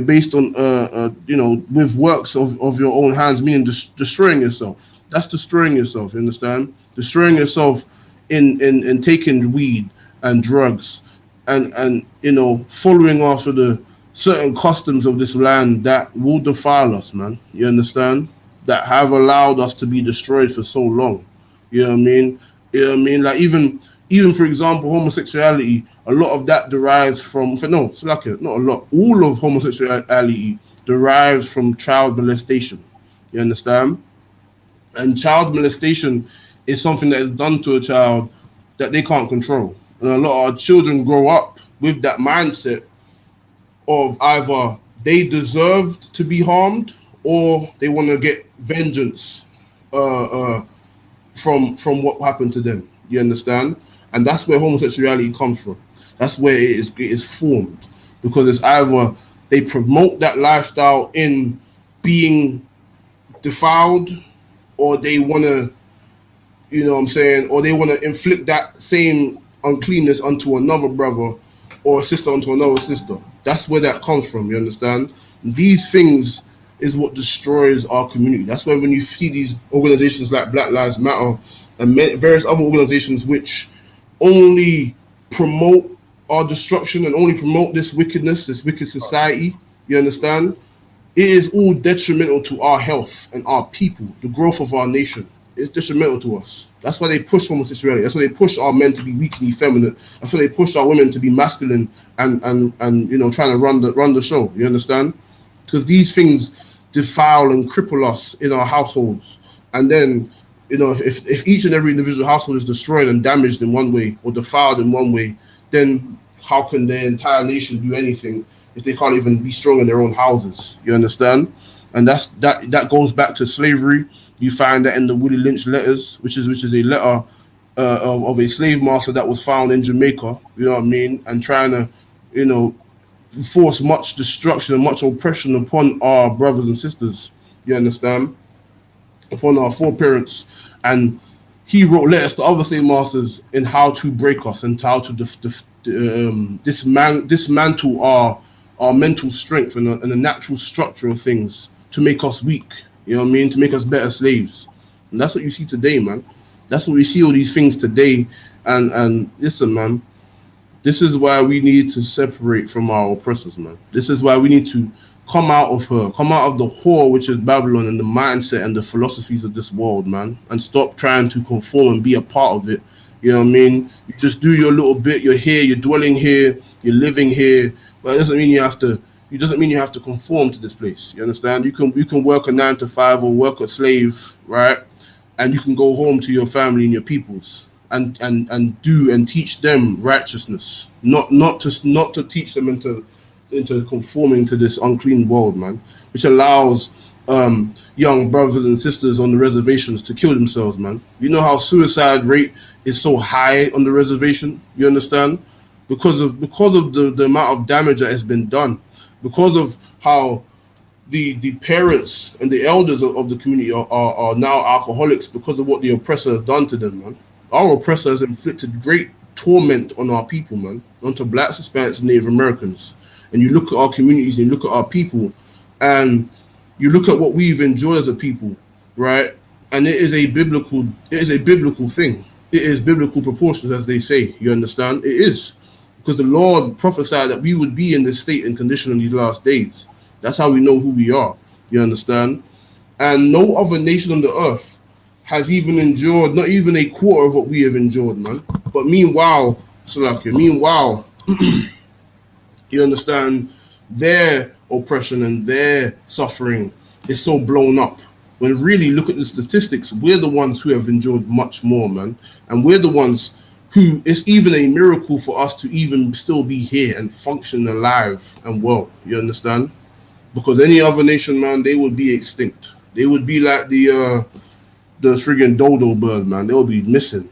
based on you know, with works of your own hands, meaning destroying yourself. That's destroying yourself. You understand? Destroying yourself in taking weed and drugs, and you know, following after the certain customs of this land that will defile us, man. You understand? That have allowed us to be destroyed for so long. You know what I mean? You know what I mean? Like even for example, homosexuality, a lot of that derives from, not a lot, all of homosexuality derives from child molestation. You understand? And child molestation is something that is done to a child that they can't control. And a lot of children grow up with that mindset of either they deserved to be harmed or they want to get vengeance from what happened to them. You understand? And that's where homosexuality comes from. That's where it is formed, because it's either they promote that lifestyle in being defiled, or they want to, you know what I'm saying, or they want to inflict that same uncleanness onto another brother or a sister onto another sister. That's where that comes from. You understand? These things is what destroys our community. That's why when you see these organizations like Black Lives Matter and various other organizations which only promote our destruction and only promote this wickedness, this wicked society, you understand? It is all detrimental to our health and our people, the growth of our nation. It's detrimental to us. That's why they push homosexuality. That's why they push our men to be weak and effeminate. That's why they push our women to be masculine and you know, trying to run the show. You understand? Because these things defile and cripple us in our households. And then, you know, if each and every individual household is destroyed and damaged in one way or defiled in one way, then how can the entire nation do anything if they can't even be strong in their own houses? You understand? And that goes back to slavery. You find that in the Willie Lynch letters, which is a letter of a slave master that was found in Jamaica. You know what I mean? And trying to, you know, force much destruction and much oppression upon our brothers and sisters. You understand? Upon our foreparents. And he wrote letters to other slave masters in how to break us and how to dismantle our mental strength and the natural structure of things to make us weak. You know what I mean? To make us better slaves. And that's what you see today, man. That's what we see all these things today. And listen, man, this is why we need to separate from our oppressors, man. This is why we need to come out of her, come out of the whore, which is Babylon, and the mindset and the philosophies of this world, man, and stop trying to conform and be a part of it. You know what I mean? You just do your little bit. You're here. You're dwelling here. You're living here. But it doesn't mean you have to. It doesn't mean you have to conform to this place. You understand? You can work a 9 to 5 or work a slave, right? And you can go home to your family and your peoples and do and teach them righteousness, not to teach them into conforming to this unclean world, man, which allows young brothers and sisters on the reservations to kill themselves, man. You know how suicide rate is so high on the reservation? You understand? Because of the amount of damage that has been done, because of how the parents and the elders of the community are now alcoholics because of what the oppressor has done to them, man. Our oppressor has inflicted great torment on our people, man, onto blacks, Hispanics, and Native Americans. And you look at our communities and you look at our people and you look at what we've enjoyed as a people, right? And it is a biblical thing. It is biblical proportions, as they say. You understand? It is. Because the Lord prophesied that we would be in this state and condition in these last days. That's how we know who we are. You understand? And no other nation on the earth has even endured, not even a quarter of what we have endured, man. But meanwhile, you understand, their oppression and their suffering is so blown up. When really look at the statistics, we're the ones who have endured much more, man. And we're the ones who, it's even a miracle for us to even still be here and function alive and well. You understand? Because any other nation, man, they would be extinct. They would be like the friggin' dodo bird, man. They'll be missing.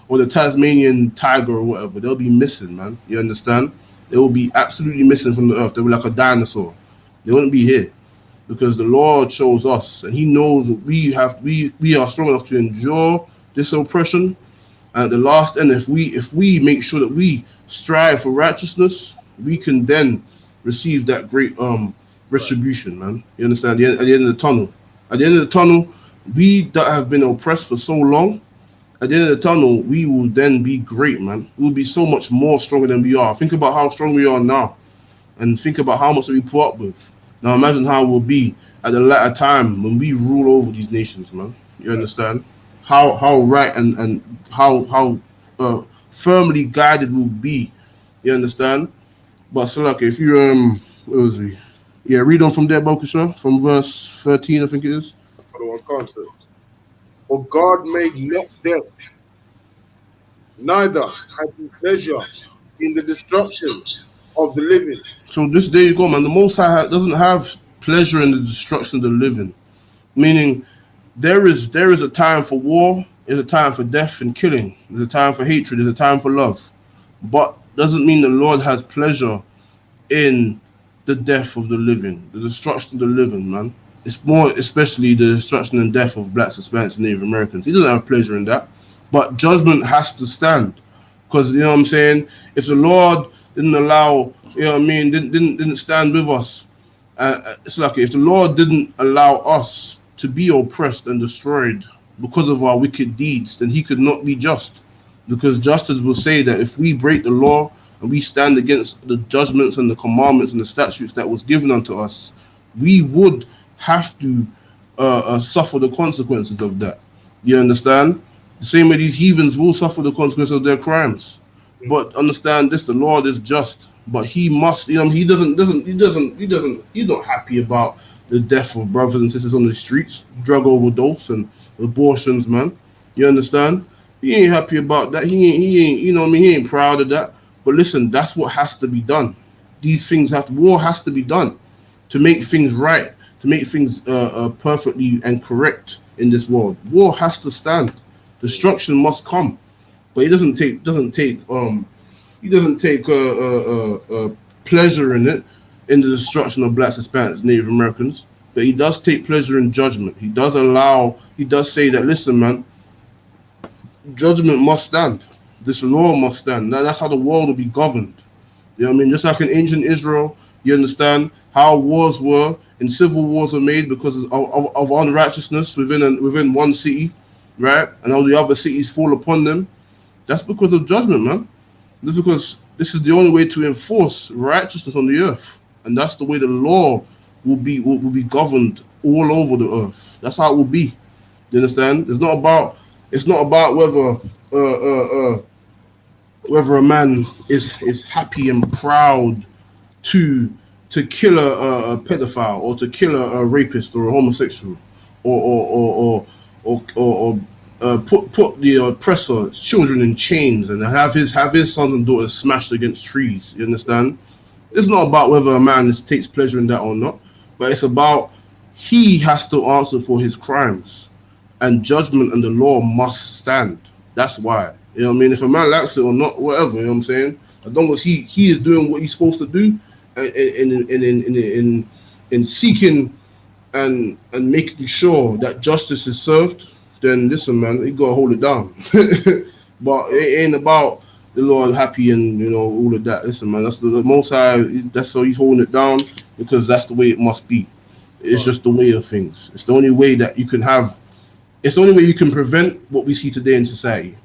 Or the Tasmanian tiger or whatever. They'll be missing, man. You understand? They will be absolutely missing from the earth. They'll be like a dinosaur. They wouldn't be here. Because the Lord chose us. And he knows that we are strong enough to endure this oppression. And at the last end, if we make sure that we strive for righteousness, we can then receive that great retribution, man. You understand? At the end of the tunnel. At the end of the tunnel, we that have been oppressed for so long, at the end of the tunnel, we will then be great, man. We will be so much more stronger than we are. Think about how strong we are now. And think about how much that we put up with. Now imagine how we'll be at the latter time when we rule over these nations, man. You understand? How right and how firmly guided we'll be. You understand? But so like if you where was we? Yeah, read on from there, Bokasha, from verse 13, I think it is. For God made not death, neither had he pleasure in the destruction of the living. So this day you go, man. The Most High doesn't have pleasure in the destruction of the living. Meaning there is a time for war, there's a time for death and killing, there's a time for hatred, there's a time for love. But doesn't mean the Lord has pleasure in the death of the living, the destruction of the living, man. It's more especially the destruction and death of blacks, Hispanics, and Native Americans. He doesn't have pleasure in that. But judgment has to stand. Because, you know what I'm saying? If the Lord didn't allow, you know what I mean, didn't stand with us, it's like if the Lord didn't allow us to be oppressed and destroyed because of our wicked deeds, then he could not be just. Because justice will say that if we break the law and we stand against the judgments and the commandments and the statutes that was given unto us, we would have to suffer the consequences of that. You understand? The same way these heathens will suffer the consequences of their crimes. But understand this: the Lord is just, but he must. You know, he's not happy about the death of brothers and sisters on the streets, drug overdose and abortions, man. You understand? He ain't happy about that. He ain't. You know what I mean? He ain't proud of that. But listen, that's what has to be done. These things war has to be done to make things right, to make things perfectly and correct in this world. War has to stand. Destruction must come, but he doesn't take pleasure in it, in the destruction of blacks, Hispanics, Native Americans. But he does take pleasure in judgment. He does say that, listen, man, judgment must stand. This law must stand. That's how the world will be governed. You know what I mean? Just like in ancient Israel, you understand how wars were, and civil wars were made because of unrighteousness within one city. right? And all the other cities fall upon them. That's because of judgment, man. That's because this is the only way to enforce righteousness on the earth, and that's the way the law will be governed all over the earth. That's how it will be. You understand? It's not about whether a man is happy and proud to kill a pedophile or to kill a rapist or a homosexual or put the oppressor's children in chains and have his sons and daughters smashed against trees. You understand? It's not about whether a man takes pleasure in that or not, but it's about he has to answer for his crimes, and judgment and the law must stand. That's why. You know what I mean? If a man likes it or not, whatever. You know what I'm saying? As long as he is doing what he's supposed to do, in seeking and making sure that justice is served, then listen, man, you gotta hold it down. But it ain't about the Lord happy and all of that. Listen, man, that's the Most High. That's how He's holding it down because that's the way it must be. It's just the way of things. It's the only way that you can have. It's the only way you can prevent what we see today in society.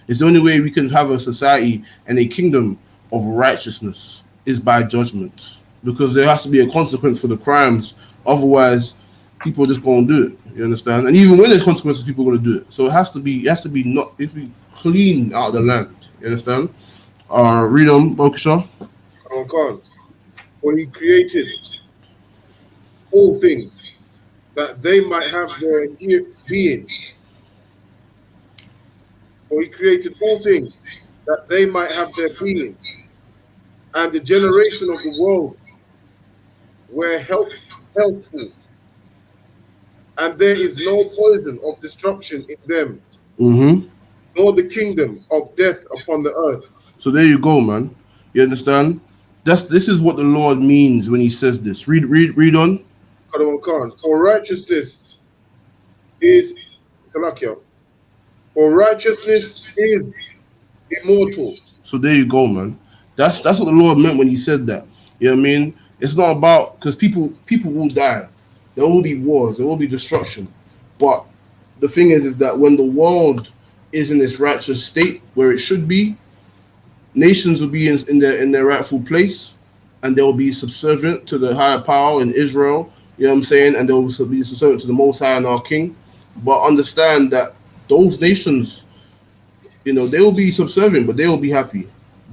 It's the only way we can have a society and a kingdom of righteousness is by judgments, because there has to be a consequence for the crimes. Otherwise, people are just going to do it. You understand? And even when there's consequences, people are going to do it. So it has to be clean out of the land. You understand? Read on, Bokisha. For he created all things that they might have their being. For he created all things that they might have their being, and the generation of the world were healthful, and there is no poison of destruction in them, nor the kingdom of death upon the earth. So there you go, man. You understand? This is what the Lord means when He says this. Read on. For righteousness is immortal. So there you go, man. That's what the Lord meant when He said that. You know what I mean? It's not about, because people will die. There will be wars. There will be destruction. But the thing is that when the world is in its righteous state where it should be, nations will be in their rightful place, and they will be subservient to the higher power in Israel. You know what I'm saying? And they will be subservient to the Most High and our King. But understand that those nations, they will be subservient, but they will be happy.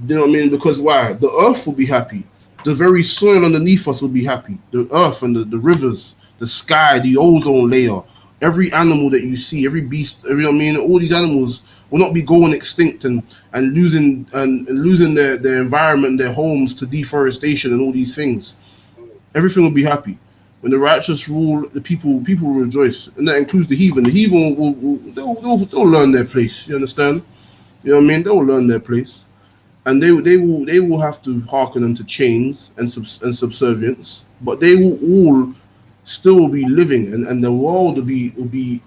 You know what I mean? Because why? The earth will be happy. The very soil underneath us will be happy. The earth and the rivers, the sky, the ozone layer, every animal that you see, every beast, all these animals will not be going extinct and losing their environment, their homes to deforestation and all these things. Everything will be happy. When the righteous rule, the people will rejoice, and that includes the heathen. The heathen they'll learn their place. You understand? You know what I mean? They will learn their place, and they will have to hearken unto chains and subservience, but they will all still be living, and the world will be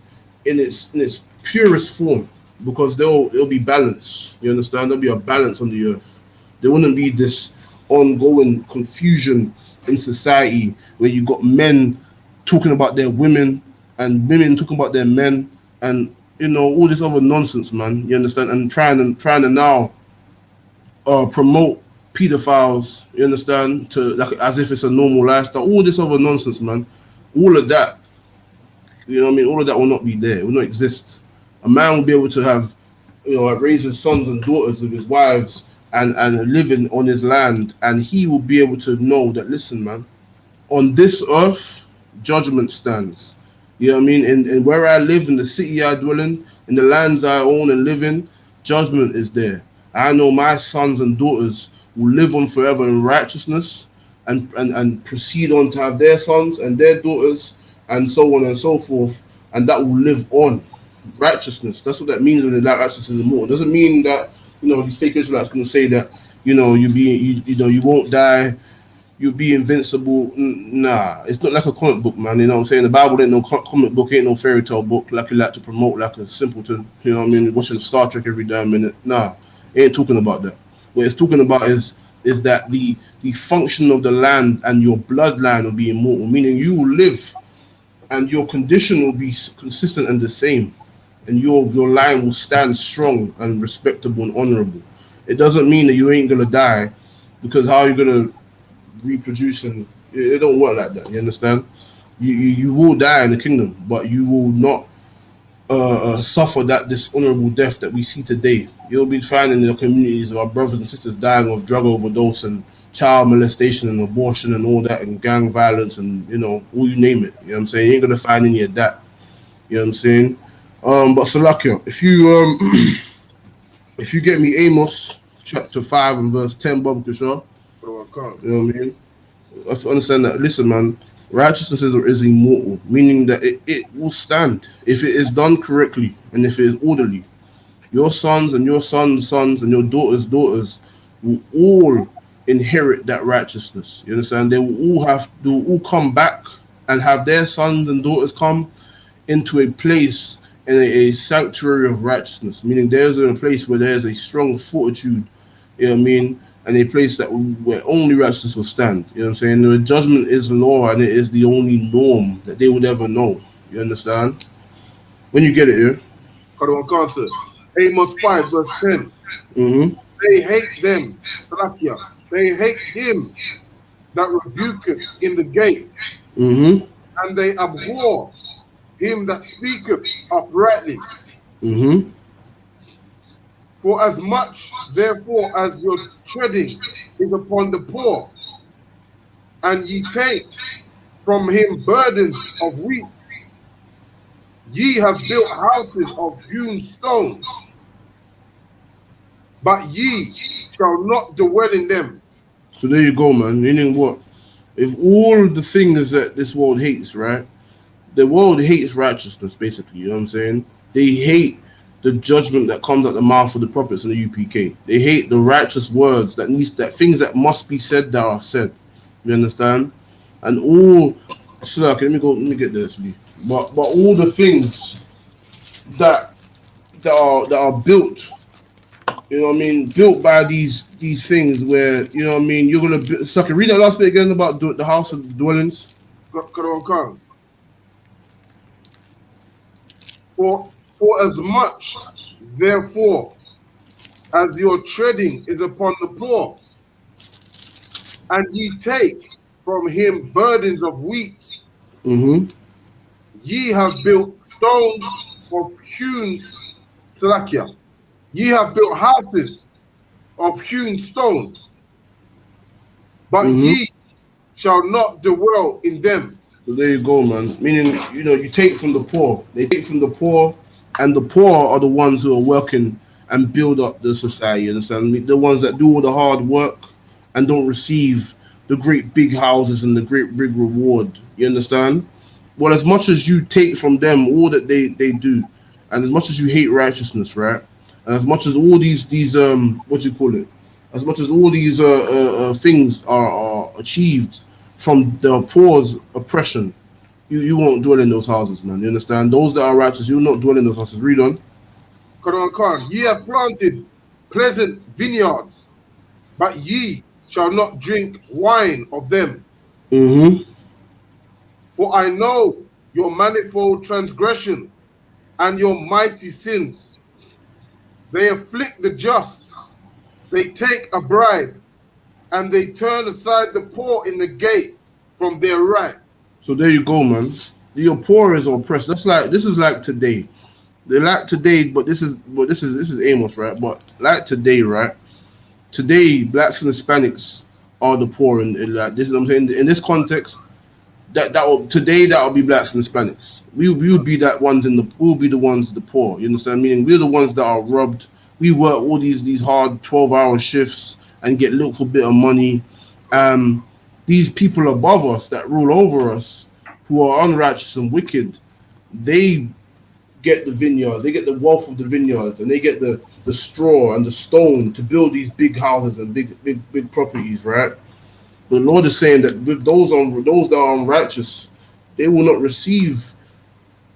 in its purest form, because it'll be balance. You understand? There'll be a balance on the earth. There wouldn't be this ongoing confusion in society where you got men talking about their women and women talking about their men, and all this other nonsense, man. You understand? And trying to now promote pedophiles, you understand, to as if it's a normal lifestyle. All this other nonsense, man. All of that, all of that will not be there. It will not exist. A man will be able to have, raise his sons and daughters with his wives and living on his land, and he will be able to know that, listen, man, on this earth, judgment stands. You know what I mean? And where I live, in the city I dwell in the lands I own and live in, judgment is there. I know my sons and daughters will live on forever in righteousness and proceed on to have their sons and their daughters and so on and so forth, and that will live on. Righteousness. That's what that means when that righteousness is immortal. It doesn't mean that these fake Israelites going to say that you won't die, you'll be invincible. Nah, it's not like a comic book, man. You know what I'm saying? The Bible ain't no comic book, ain't no fairy tale book like you like to promote, like a simpleton. You know what I mean? Watching Star Trek every damn minute. Nah, it ain't talking about that. What it's talking about is that the function of the land and your bloodline will be immortal, meaning you will live and your condition will be consistent and the same. and your line will stand strong and respectable and honorable. It doesn't mean that you ain't gonna die, because how you gonna reproduce, and it don't work like that. You understand? You will die in the kingdom, but you will not suffer that dishonorable death that we see today. You'll be finding in the communities of our brothers and sisters dying of drug overdose and child molestation and abortion and all that, and gang violence, and all you name it. You know what I'm saying? You ain't gonna find any of that. You know what I'm saying? But Salakia, if you get me Amos chapter 5 and verse 10, Baba Kishar, you know what I mean? I have to understand that. Listen, man, righteousness is immortal, meaning that it will stand if it is done correctly and if it is orderly. Your sons and your sons' sons and your daughters' daughters will all inherit that righteousness. You understand? They will all come back and have their sons and daughters come into a place in a sanctuary of righteousness, meaning there's a place where there's a strong fortitude, you know what I mean, and a place where only righteousness will stand. You know what I'm saying? The judgment is law, and it is the only norm that they would ever know. You understand? When you get it here. Amos 5 verse 10. Mm-hmm. They hate them, Salakia. They hate him that rebuketh in the gate, Mm-hmm. and they abhor him that speaketh uprightly. Mm-hmm. For as much, therefore, as your treading is upon the poor, and ye take from him burdens of wheat, ye have built houses of hewn stone, but ye shall not dwell in them. So there you go, man. Meaning what? If all the things that this world hates, right? The world hates righteousness, basically. You know what I'm saying? They hate the judgment that comes out the mouth of the prophets in the UPK. They hate the righteous words that things that must be said that are said. You understand? And all, so okay, let me get there actually. But all the things that are built, you know what I mean, built by these things where, you know what I mean, you're gonna so okay, read that last bit again about the house of the dwellings. For as much, therefore, as your treading is upon the poor, and ye take from him burdens of wheat, Mm-hmm. ye have built stones of hewn Salakia. Ye have built houses of hewn stone, but ye shall not dwell in them. So there you go, man. Meaning, you take from the poor. They take from the poor, and the poor are the ones who are working and build up the society. You understand? The ones that do all the hard work and don't receive the great big houses and the great big reward. You understand? Well, as much as you take from them all that they do, and as much as you hate righteousness, right? And as much as all these what do you call it? As much as all these things are achieved from the poor's oppression, you won't dwell in those houses, man. You understand? Those that are righteous, you will not dwell in those houses. Read on. Ye have planted pleasant vineyards, but ye shall not drink wine of them. Mm-hmm. For I know your manifold transgression and your mighty sins. They afflict the just, they take a bribe, and they turn aside the poor in the gate from their right. So there you go, man. The poor is oppressed. This is like today. They like today, but this is Amos, right? But like today, right? Today, blacks and Hispanics are the poor, and like this is what I'm saying. In this context, that'll be blacks and Hispanics. We will be we'll be the ones the poor. You understand? Meaning we're the ones that are robbed. We work all these hard 12-hour shifts and get a little bit of money. These people above us that rule over us, who are unrighteous and wicked, they get the vineyards, they get the wealth of the vineyards, and they get the straw and the stone to build these big houses and big properties, right? The Lord is saying that with those that are unrighteous, they will not receive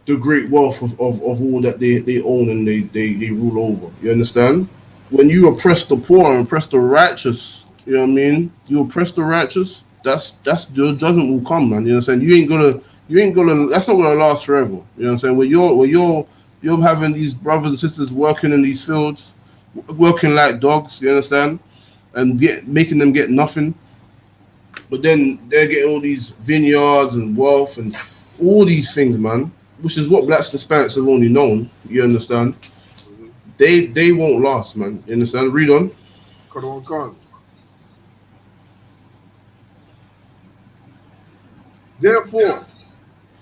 the great wealth of all that they own and they rule over. You understand? When you oppress the poor and oppress the righteous, you know what I mean? You oppress the righteous, that's the judgment will come, man. You know what I'm saying? You ain't gonna that's not gonna last forever. You know what I'm saying? Where you're You're having these brothers and sisters working in these fields, working like dogs, you understand? And making them get nothing. But then they're getting all these vineyards and wealth and all these things, man, which is what blacks and Hispanics have only known, you understand? Mhm. They won't last, man. You understand? Read on. Come. Therefore,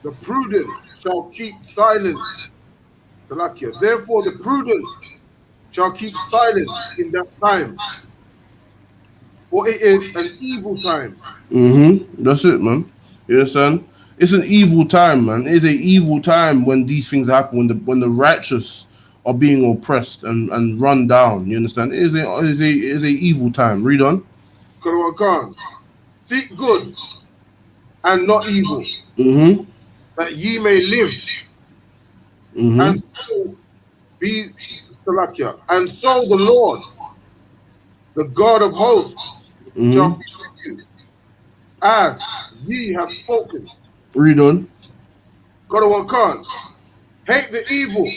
the prudent shall keep silent. Salakia. Therefore, the prudent shall keep silent in that time, for it is an evil time. That's it, man. You understand? It's an evil time, man. It's an evil time when these things happen, when the righteous are being oppressed and run down. You understand? It is a evil time. Read on. Khan. Seek good and not evil, Mm-hmm. that ye may live, and Mm-hmm. so be Salakia. And so the Lord, the God of hosts, shall Mm-hmm. be with you, as ye have spoken. Read on. Khan. Hate the evil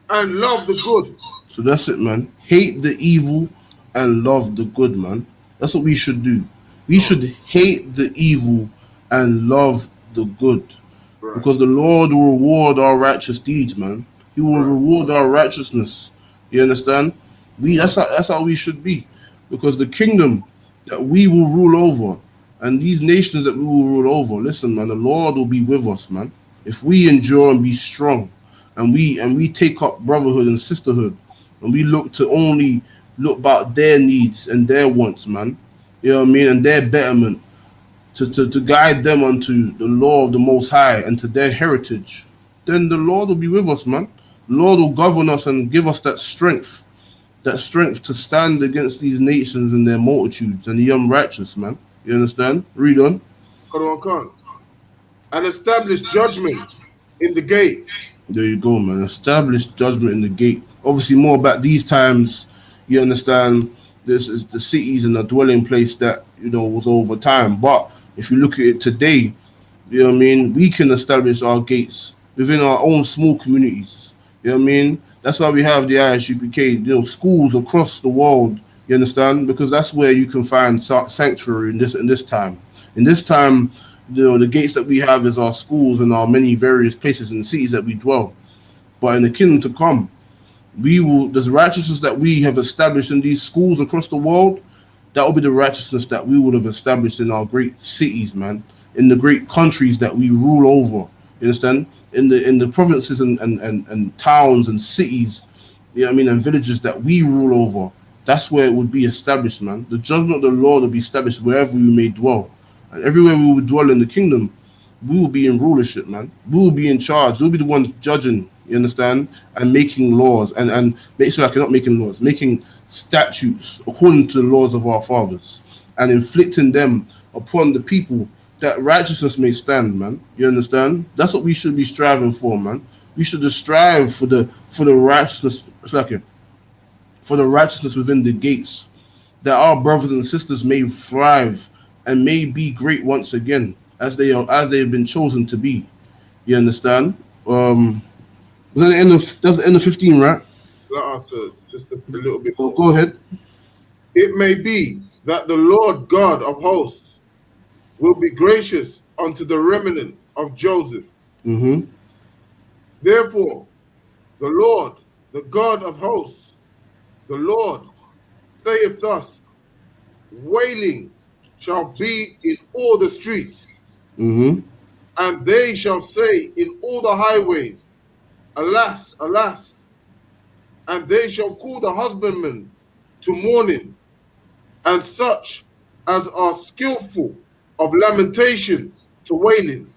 and love the good. So that's it, man. Hate the evil and love the good, man. That's what we should do. We should hate the evil and love the good. Right, Because the Lord will reward our righteous deeds, man. He will right. reward our righteousness. You understand? That's how we should be. Because the kingdom that we will rule over and these nations that we will rule over, listen, man, the Lord will be with us, man. If we endure and be strong and we take up brotherhood and sisterhood and we look to only look about their needs and their wants, man. You know what I mean? And their betterment to guide them unto the law of the Most High and to their heritage, then the Lord will be with us, man. The Lord will govern us and give us that strength to stand against these nations and their multitudes and the unrighteous, man. You understand? Read on. Khan. And establish judgment in the gate. There you go, man. Establish judgment in the gate. Obviously, more about these times. You understand? This is the cities and the dwelling place that was over time. But if you look at it today, you know what I mean? We can establish our gates within our own small communities. You know what I mean? That's why we have the I.S.U.P.K, schools across the world. You understand? Because that's where you can find sanctuary in this time. In this time, the gates that we have is our schools and our many various places in the cities that we dwell. But in the kingdom to come, we will the righteousness that we have established in these schools across the world, that will be the righteousness that we would have established in our great cities, man, in the great countries that we rule over. You understand? In the provinces and towns and cities, you know what I mean, and villages that we rule over. That's where it would be established, man. The judgment of the Lord will be established wherever we may dwell. And everywhere we will dwell in the kingdom, we will be in rulership, man. We will be in charge. We'll be the ones judging, you understand? And making laws and make sure like you're not making laws, making statutes according to the laws of our fathers and inflicting them upon the people that righteousness may stand, man. You understand? That's what we should be striving for, man. We should just strive for the righteousness, for the righteousness within the gates, that our brothers and sisters may thrive and may be great once again, as they have been chosen to be. You understand? That's the end of 15, right? Let us just a little bit Oh, more. go ahead. It may be that the Lord God of hosts will be gracious unto the remnant of Joseph. Mm-hmm. Therefore, the Lord, the God of hosts, the Lord saith thus: wailing shall be in all the streets, Mm-hmm. and they shall say in all the highways, alas, alas, and they shall call the husbandman to mourning, and such as are skillful of lamentation to wailing.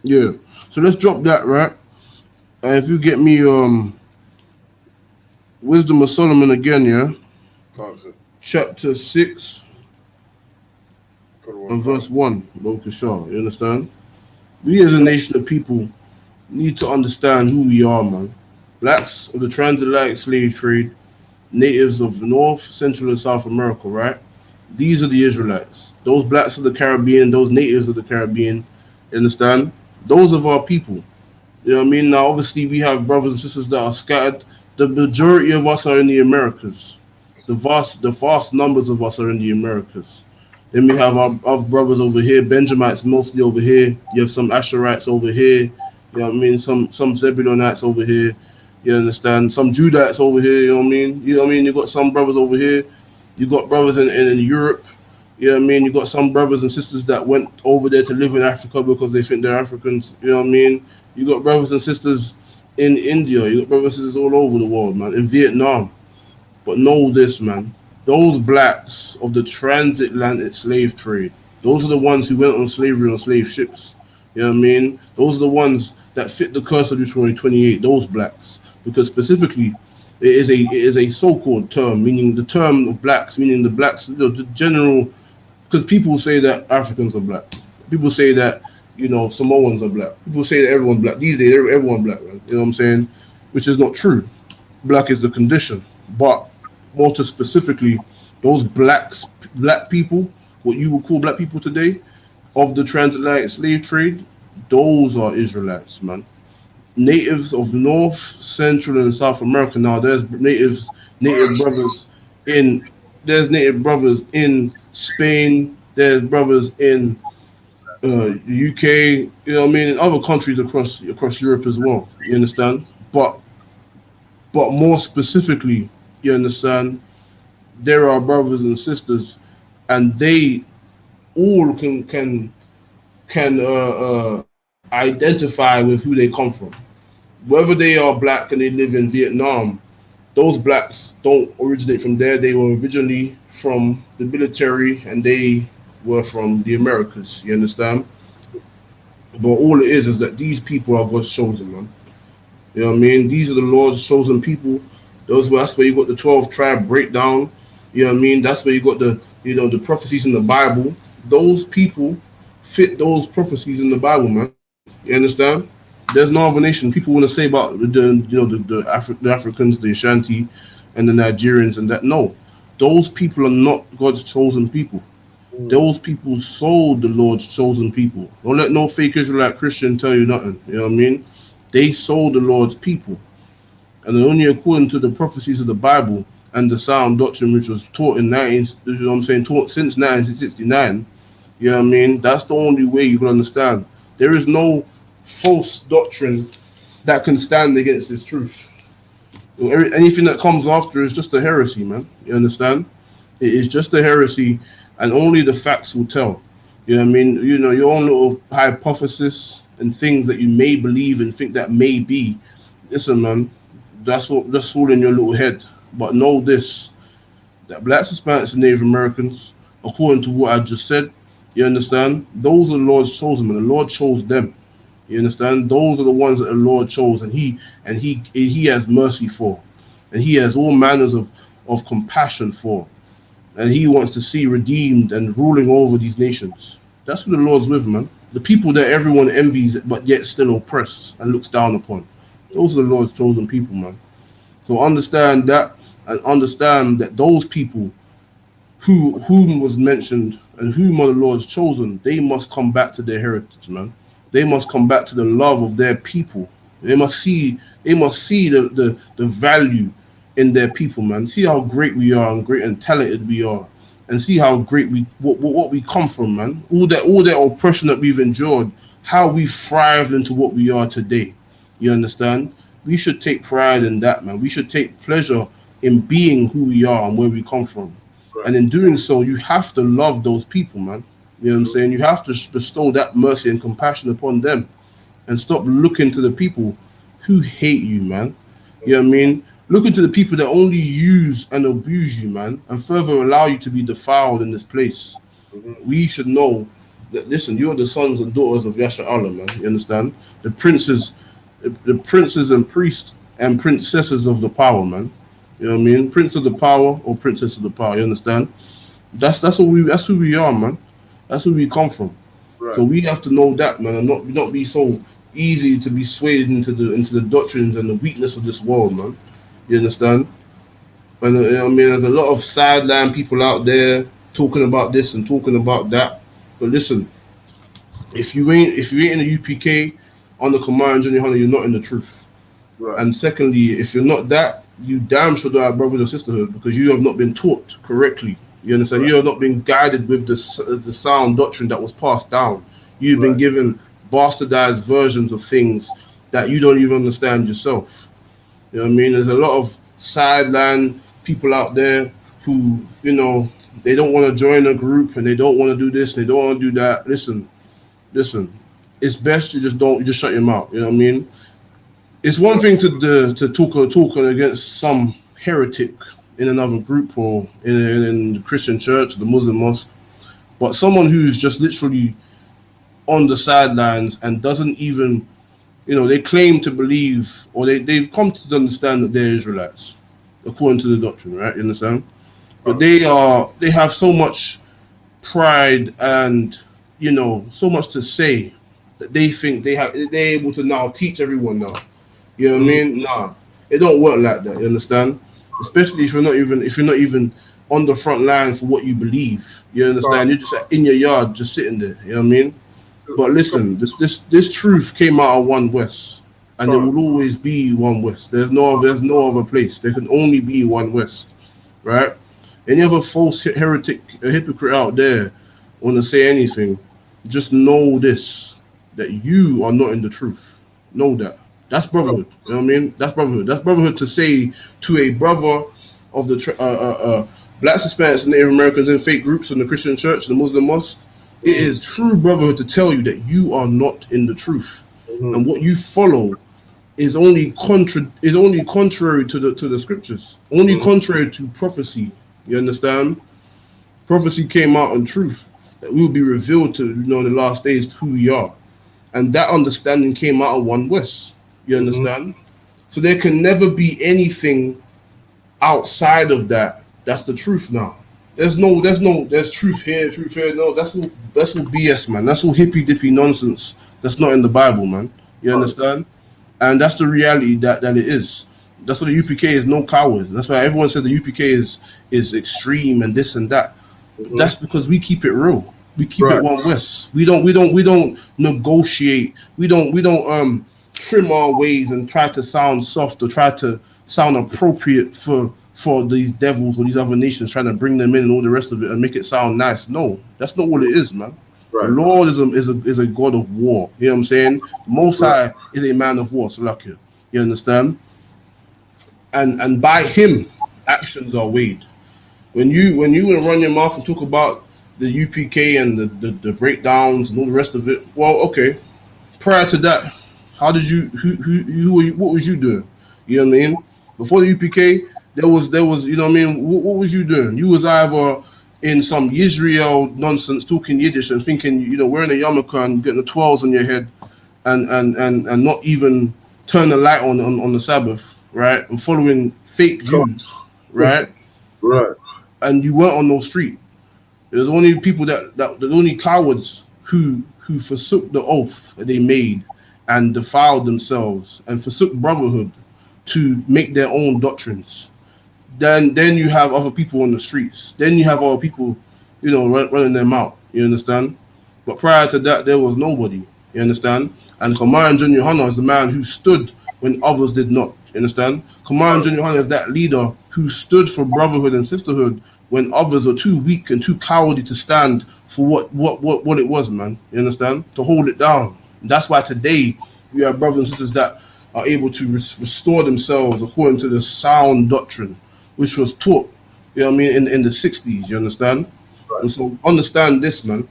Yeah. So let's drop that, right? If you get me Wisdom of Solomon again, yeah? Answer. Chapter 6 and verse 1, Shah. You understand? We as a nation of people need to understand who we are, man. Blacks of the transatlantic slave trade, natives of North, Central, and South America, right? These are the Israelites. Those blacks of the Caribbean, those natives of the Caribbean, you understand? Those are our people. You know what I mean? Now, obviously, we have brothers and sisters that are scattered. The majority of us are in the Americas. The vast numbers of us are in the Americas. Then we have our other brothers over here. Benjamites mostly over here. You have some Asherites over here. You know what I mean? Some Zebulonites over here. You understand? Some Judites over here. You know what I mean? You know what I mean? You got some brothers over here. You got brothers in Europe. You know what I mean? You got some brothers and sisters that went over there to live in Africa because they think they're Africans. You know what I mean? You got brothers and sisters in India. You got brothers and sisters all over the world, man. In Vietnam. But know this, man. Those blacks of the transatlantic slave trade, those are the ones who went on slavery on slave ships. You know what I mean? Those are the ones that fit the curse of Deuteronomy 28, those blacks. Because specifically, it is a so-called term, meaning the term of blacks, meaning the blacks, the general, because people say that Africans are black. People say that, Samoans are black. People say that everyone's black. These days, everyone's black, man. You know what I'm saying? Which is not true. Black is the condition. But more to specifically, those black people, what you would call black people today, of the transatlantic slave trade, those are Israelites, man. Natives of North, Central, and South America. Now native brothers in there's native brothers in Spain. There's brothers in UK. You know what I mean? In other countries across Europe as well. You understand? But more specifically, you understand, there are brothers and sisters, and they all can identify with who they come from. Whether they are black and they live in Vietnam, those blacks don't originate from there. They were originally from the military, and they were from the Americas. You understand? But all it is that these people are God's chosen, man. You know what I mean? These are the Lord's chosen people. That's where you got the 12 tribe breakdown. You know what I mean? That's where you got the prophecies in the Bible. Those people fit those prophecies in the Bible, man. You understand? There's no other nation. People want to say about the Africans, the Ashanti, and the Nigerians and that. No, those people are not God's chosen people. Mm. Those people sold the Lord's chosen people. Don't let no fake Israelite Christian tell you nothing. You know what I mean? They sold the Lord's people. And only according to the prophecies of the Bible and the sound doctrine which was taught in taught since 1969. You know what I mean? That's the only way you can understand. There is no false doctrine that can stand against this truth. Anything that comes after is just a heresy, man. You understand? It is just a heresy, and only the facts will tell. You know what I mean? Your own little hypothesis and things that you may believe and think that may be. Listen, man, that's all in your little head. But know this: that blacks, Hispanics, and Native Americans, according to what I just said, you understand? Those are the Lord's chosen, and the Lord chose them. You understand? Those are the ones that the Lord chose, and He has mercy for, and He has all manners of compassion for, and He wants to see redeemed and ruling over these nations. That's who the Lord's with, man. The people that everyone envies, but yet still oppressed and looks down upon. Those are the Lord's chosen people, man. So understand that, and understand that those people whom was mentioned and whom are the Lord's chosen, they must come back to their heritage, man. They must come back to the love of their people. They must see the value in their people, man. See how great we are and great and talented we are, and see how great what we come from, man. All that oppression that we've endured, how we thrived into what we are today. You understand? We should take pride in that, man. We should take pleasure in being who we are and where we come from. Right. And in doing so, you have to love those people, man. You know what I'm saying? You have to bestow that mercy and compassion upon them, and stop looking to the people who hate you, man. You know what I mean? Look into the people that only use and abuse you, man, and further allow you to be defiled in this place. Mhm. We should know that, listen, you're the sons and daughters of Yasharallah, man. You understand? The princes and priests and princesses of the power, man. You know what I mean? Prince of the power or princess of the power. You understand? That's who we are, man. That's where we come from. So Right. we have to know that, man, and not be so easy to be swayed into the doctrines and the weakness of this world, man. You understand? And I mean, there's a lot of sideline people out there talking about this and talking about that. But listen, If you ain't in the UPK on the command and Yohana, you're not in the truth. Right. And secondly, if you're not that, you damn sure don't have brotherhood or sisterhood because you have not been taught correctly. You understand? Right. You have not been guided with the sound doctrine that was passed down. You've been Right. given bastardized versions of things that you don't even understand yourself. You know what I mean? There's a lot of sideline people out there who, they don't want to join a group and they don't want to do this, and they don't want to do that. Listen. It's best you just shut your mouth. You know what I mean? It's one Right. thing to talk against some heretic in another group or in the Christian church, the Muslim mosque, but someone who's just literally on the sidelines and doesn't even, they claim to believe, or they've come to understand that they're Israelites according to the doctrine, right? You understand? But they have so much pride and so much to say that they think they're able to now teach everyone now. You know what I mean? Nah, it don't work like that. You understand? Especially if you're not even on the front line for what you believe. You understand? You're just in your yard, just sitting there. You know what I mean? But listen, this truth came out of One West, and there will always be One West. There's no other place. There can only be One West, right? Any other false heretic, hypocrite out there want to say anything, just know this, that you are not in the truth. Know that. That's brotherhood. You know what I mean? That's brotherhood. That's brotherhood to say to a brother of the blacks, Hispanics, and Native Americans in fake groups in the Christian church, the Muslim mosque. It is true brotherhood to tell you that you are not in the truth, and what you follow is only contrary to the scriptures, only contrary to prophecy. You understand? Prophecy came out on truth that we will be revealed to in the last days who we are, and that understanding came out of One West. You understand? So there can never be anything outside of that. That's the truth now. There's truth here, truth here. No, that's all BS, man. That's all hippy dippy nonsense. That's not in the Bible, man. You understand? And that's the reality that it is. That's why the UPK is no coward. That's why everyone says the UPK is extreme and this and that. But that's because we keep it real. We keep it One West. We don't negotiate. We don't trim our ways and try to sound soft or try to sound appropriate for these devils or these other nations, trying to bring them in and all the rest of it and make it sound nice. No, that's not what it is, man. Right. The Lord is a God of war. You know what I'm saying? The Most High is a man of war, Salakia. You understand? And by him, actions are weighed. When you run your mouth and talk about the UPK and the breakdowns and all the rest of it, well, okay. Prior to that, how did you who were you, what was you doing? You know what I mean? Before the UPK, there was you know what I mean? What was you doing? You was either in some Israel nonsense, talking Yiddish and thinking, wearing a yarmulke and getting the 12s on your head, and not even turn the light on the Sabbath, right? And following fake Jews, right? Right. And you weren't on no street. There's only people the only cowards who forsook the oath that they made and defiled themselves and forsook brotherhood to make their own doctrines. Then you have other people on the streets. Then you have other people, running them out. You understand? But prior to that, there was nobody. You understand? And Command John Yohana is the man who stood when others did not. You understand? Command John Yohana is that leader who stood for brotherhood and sisterhood when others were too weak and too cowardly to stand for what it was, man. You understand? To hold it down. And that's why today we have brothers and sisters that are able to restore themselves according to the sound doctrine, which was taught, you know what I mean, in the 60s, you understand? Right. And so understand this, man.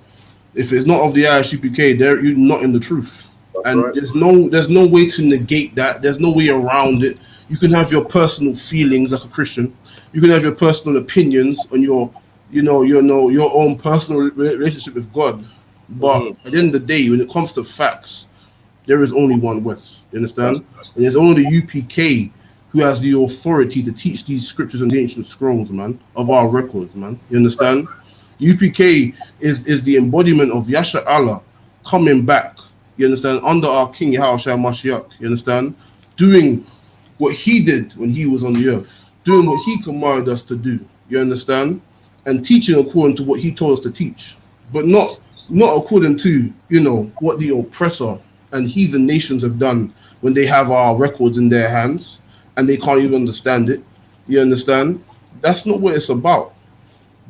If it's not of the I.S.U.P.K, you're not in the truth. That's and right. There's no way to negate that. There's no way around it. You can have your personal feelings like a Christian. You can have your personal opinions on your own personal relationship with God. But at the end of the day, when it comes to facts, there is only one West. You understand? And there's only the UPK who has the authority to teach these scriptures and the ancient scrolls, man, of our records, man. You understand? UPK is the embodiment of Yasha Allah coming back, you understand, under our King Yahushua Mashiach, you understand? Doing what he did when he was on the earth, doing what he commanded us to do, you understand? And teaching according to what he told us to teach, but not not according to, what the oppressor and heathen nations have done when they have our records in their hands and they can't even understand it. You understand? That's not what it's about.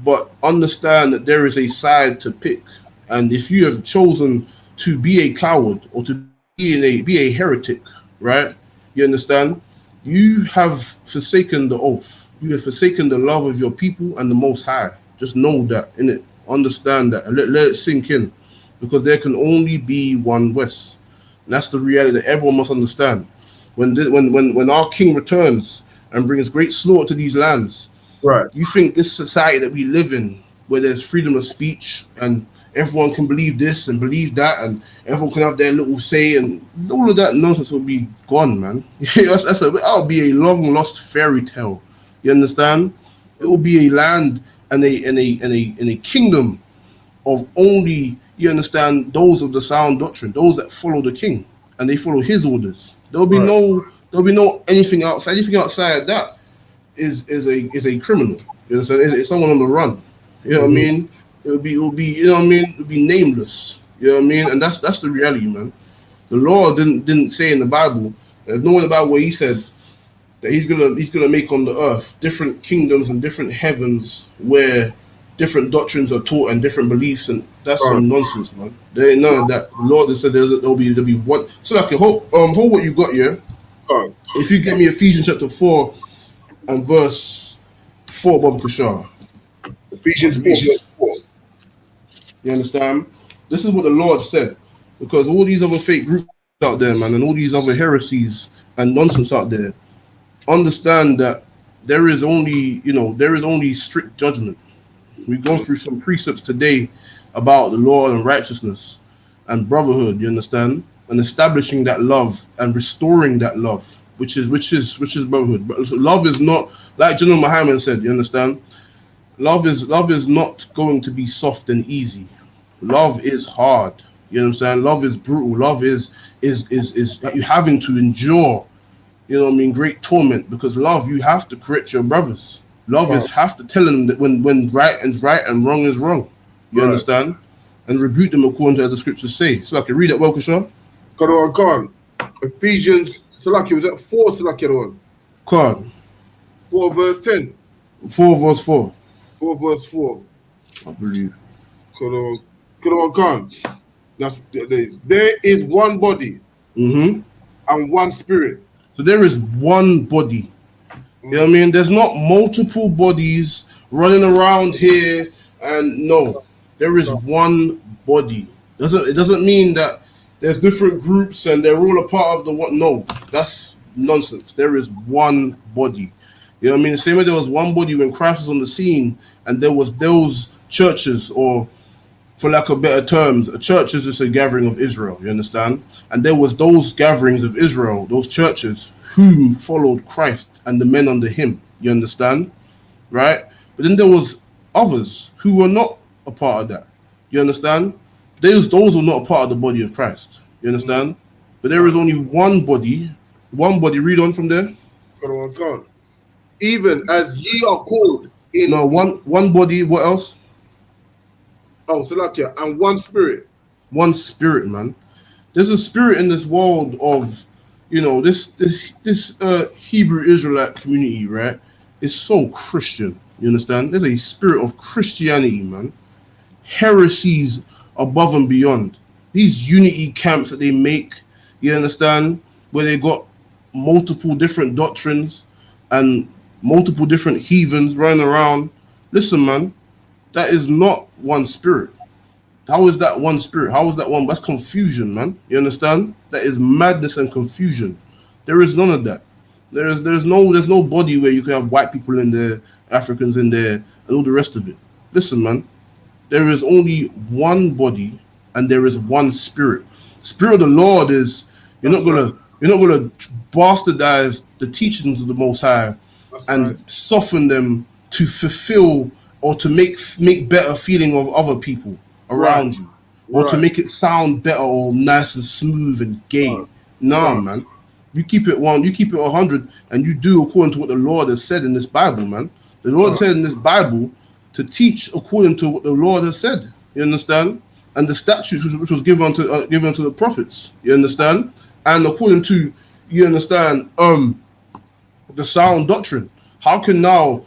But understand that there is a side to pick. And if you have chosen to be a coward or to be a heretic, right? You understand? You have forsaken the oath. You have forsaken the love of your people and the Most High. Just know that, innit? Understand that and let it sink in, because there can only be one West. And that's the reality that everyone must understand. When our King returns and brings great slaughter to these lands, Right. you think this society that we live in, where there's freedom of speech and everyone can believe this and believe that, and everyone can have their little say, and all of that nonsense will be gone, man. That'll be a long lost fairy tale. You understand? It will be a land and a kingdom of only, you understand, those of the sound doctrine, those that follow the king and they follow his orders. There'll be no anything outside. Anything outside that is a criminal. You understand? It's someone on the run. You know what I mean? It'll be you know what I mean? It'll be nameless. You know what I mean? And that's the reality, man. The Lord didn't say in the Bible. There's nowhere in the Bible where he said that he's gonna make on the earth different kingdoms and different heavens where different doctrines are taught and different beliefs, and that's some nonsense, man. There ain't none of that. The Lord has said there'll be one. So like, hold what you got here. If you get me Ephesians chapter 4 and verse 4, Bob Kushar. Ephesians 4 verse 4. You understand? This is what the Lord said, because all these other fake groups out there, man, and all these other heresies and nonsense out there, understand that there is only strict judgment. We've gone through some precepts today about the law and righteousness and brotherhood, you understand, and establishing that love and restoring that love, which is brotherhood. But love is not, like General Muhammad said, you understand. Love is not going to be soft and easy. Love is hard. You know what I'm saying? Love is brutal. Love is you having to endure, you know what I mean, great torment, because love, you have to correct your brothers. Love is have to tell them that when right is right and wrong is wrong. You understand? And rebuke them according to what the scriptures say. So I can read it well, Kishore. Come on. Ephesians, Salaki, was that 4, Salaki, the one? Come 4 verse 10. 4 verse 4. 4 verse 4. I believe. Come on. There is one body and one spirit. So there is one body. You know what I mean? There's not multiple bodies running around here, and no, there is one body. It doesn't mean that there's different groups and they're all a part of the one. No, that's nonsense. There is one body. You know what I mean? The same way there was one body when Christ was on the scene, and there was those churches, or for lack of better terms, a church is just a gathering of Israel, you understand? And there was those gatherings of Israel, those churches who followed Christ and the men under him, you understand? Right? But then there was others who were not a part of that, you understand? Those were not a part of the body of Christ, you understand? But there is only one body, read on from there. Come on. Even as ye are called in... No, one body, what else? Oh, Salakia, and one spirit. One spirit, man. There's a spirit in this world of, this Hebrew Israelite community, right? It's so Christian, you understand? There's a spirit of Christianity, man. Heresies above and beyond. These unity camps that they make, you understand? Where they got multiple different doctrines and multiple different heathens running around. Listen, man. That is not one spirit. How is that one spirit? How is that one? That's confusion, man. You understand? That is madness and confusion. There is none of that. There's no body where you can have white people in there, Africans in there, and all the rest of it. Listen, man. There is only one body and there is one spirit. Spirit of the Lord is you're not gonna bastardize the teachings of the Most High and soften them to fulfill or to make better feeling of other people around you, or to make it sound better or nice and smooth and gay. Man. You keep it 100, and you do according to what the Lord has said in this Bible, man. The Lord said in this Bible to teach according to what the Lord has said. You understand? and the statutes which was given to the prophets. You understand? And according to, you understand, the sound doctrine. How can now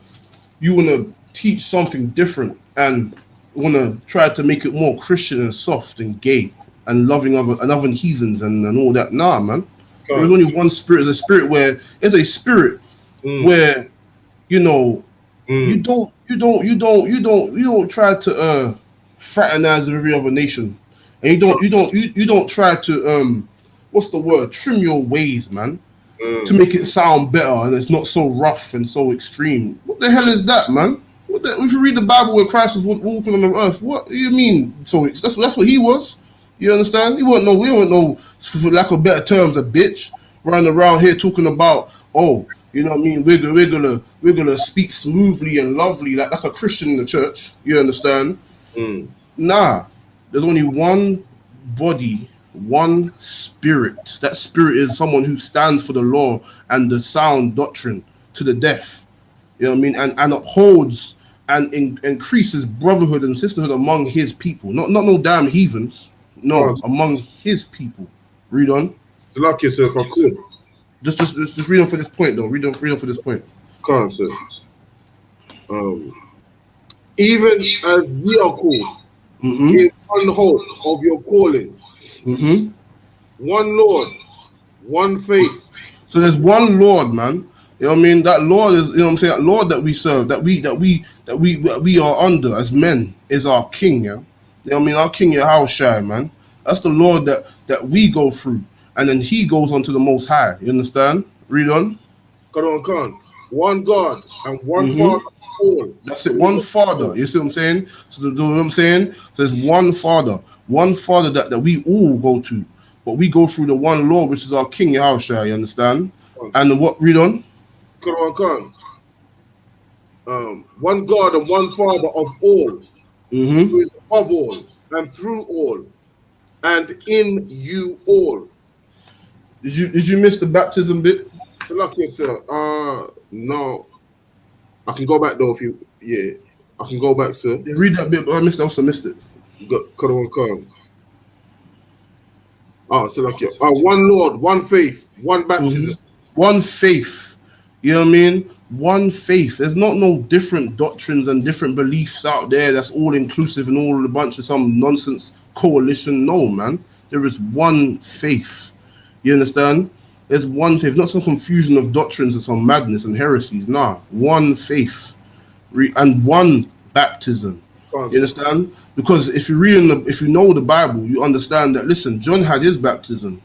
you want to teach something different and want to try to make it more Christian and soft and gay and loving of other heathens and all that? Nah, man. There's only one spirit. There's a spirit where it's a spirit where, you know, you don't try to fraternize with every other nation, and you don't try to what's the word, trim your ways, man, to make it sound better and it's not so rough and so extreme. What the hell is that, man? If you read the Bible where Christ was walking on the earth, what do you mean? So that's what he was. You understand? We weren't no, for lack of better terms, a bitch running around here talking about, oh, you know what I mean? We're gonna speak smoothly and lovely like a Christian in the church. You understand? Nah, there's only one body, one spirit. That spirit is someone who stands for the law and the sound doctrine to the death. You know what I mean? And upholds and increases brotherhood and sisterhood among his people. Not no damn heathens. No, among his people. Read on. Luck yourself, I could. Just read on for this point, though. Read on for this point. Can't, sir. Even as ye are called, in one hope of your calling, one Lord, one faith. So there's one Lord, man. You know what I mean? That Lord is, you know what I'm saying? That Lord that we serve, that we are under as men is our King, yeah. You know what I mean? Our King Yahushua, man. That's the Lord that we go through. And then he goes on to the Most High. You understand? Read on. Come. One God and one Father. All. That's it. One Father. You see what I'm saying? So you know what I'm saying? So there's one Father that we all go to, but we go through the one Lord, which is our King Yahushua. You understand? And what? Read on. Come. One God and one Father of all, who is above all and through all, and in you all. Did you miss the baptism bit? So luck yourself. No. I can go back though if you. Yeah, I can go back, sir. Yeah, read that bit, but I also missed it. Come. So luck you. One Lord, one faith, one baptism. One faith. You know what I mean? One faith. There's not no different doctrines and different beliefs out there that's all inclusive and all a bunch of some nonsense coalition. No, man. There is one faith. You understand? There's one faith, not some confusion of doctrines and some madness and heresies. Nah, one faith and one baptism. You understand? Because if you know the Bible, you understand that. Listen, John had his baptism,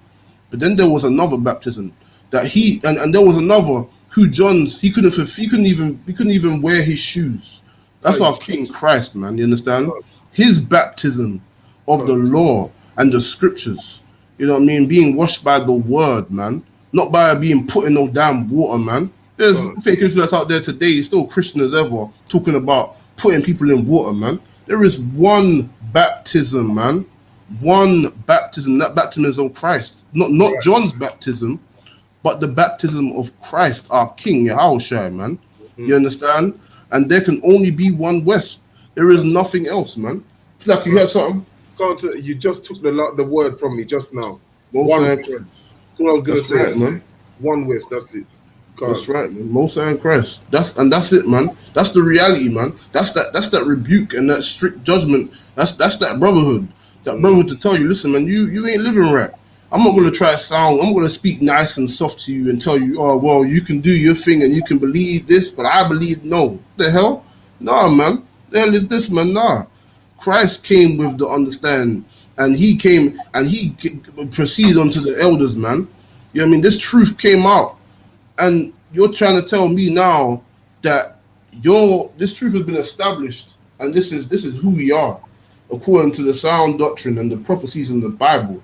but then there was another baptism that and there was another who he couldn't even wear his shoes. That's our King Christ, man. You understand? His baptism of the law and the scriptures. You know what I mean? Being washed by the word, man. Not by being put in no damn water, man. There's fake Israelites out there today, still Christian as ever, talking about putting people in water, man. There is one baptism, man. One baptism. That baptism is of Christ. Not John's baptism, but the baptism of Christ, our King, Yahushua, man. You understand? And there can only be one West. There is nothing else, man. It's like you heard something. You just took the word from me just now. That's what I was gonna say, right, man. One West, that's it. That's right, man. Most High in Christ. That's it, man. That's the reality, man. That's that rebuke and that strict judgment. That's that brotherhood. That brotherhood to tell you, listen, man, you ain't living right. I'm not gonna I'm gonna speak nice and soft to you and tell you, oh well, you can do your thing and you can believe this, but I believe no. The hell? Nah, man. The hell is this, man? Nah. Christ came with the understanding. And he came and he proceeded onto the elders, man. You know what I mean? This truth came out. And you're trying to tell me now that this truth has been established and this is who we are, according to the sound doctrine and the prophecies in the Bible.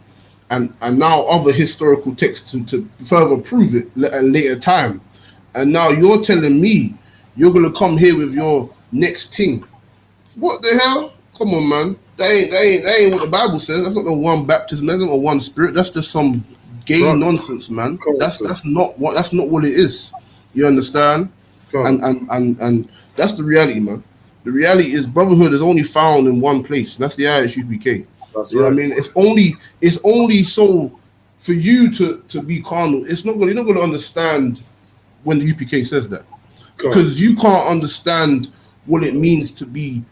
And now other historical texts to further prove it at a later time. And now you're telling me you're gonna come here with your next thing. What the hell? Come on, man. That ain't what the Bible says. That's not the one baptism. That's not the one spirit. That's just some gay nonsense, man. That's not what it is. You understand? And that's the reality, man. The reality is brotherhood is only found in one place. And that's the I.S.U.P.K. That's You know right. what I mean? It's only so for you to be carnal. It's not gonna You're not gonna understand when the UPK says that, Come. because you can't understand what it means to be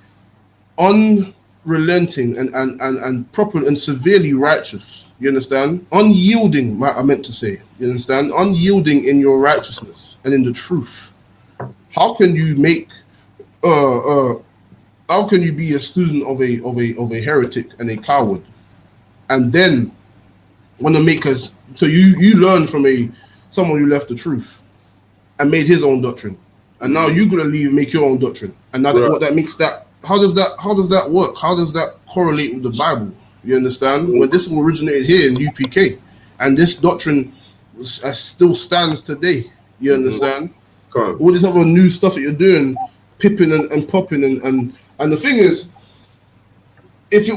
unrelenting and proper and severely righteous. You understand? Unyielding, I meant to say. You understand? Unyielding in your righteousness and in the truth. How can you make uh uh how can you be a student of a heretic and a coward, and then want to make us? So you learn from a someone who left the truth and made his own doctrine, and now you're gonna leave and make your own doctrine, and now that Right. what that makes that how does that work? How does that correlate with the Bible? You understand? When this all originated here in UPK, and this doctrine still stands today. You understand? Come. All this other new stuff that you're doing, pipping and popping, and the thing is, if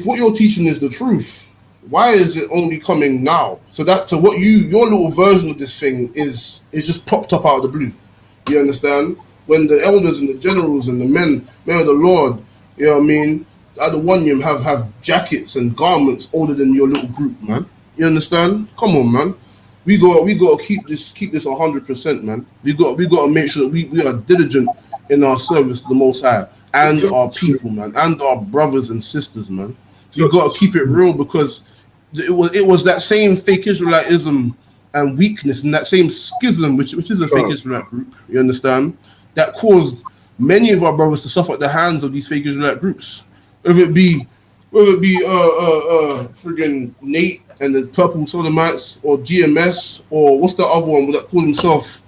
what you're teaching is the truth, why is it only coming now? So what your little version of this thing is just popped up out of the blue. You understand? When the elders and the generals and the men of the Lord, you know what I mean, at the one have jackets and garments older than your little group, man. You understand? Come on, man. We got to keep this 100%, man. We got to make sure that we are diligent in our service to the Most High and So, our people, man, and our brothers and sisters, man. We so got to keep it real, because it was that same fake Israelitism and weakness and that same schism, which is a fake come. Israelite group. You understand? That caused many of our brothers to suffer at the hands of these fake Israelite groups, whether it be friggin' Nate and the Purple Sodomites, or GMS, or what's the other one that called himself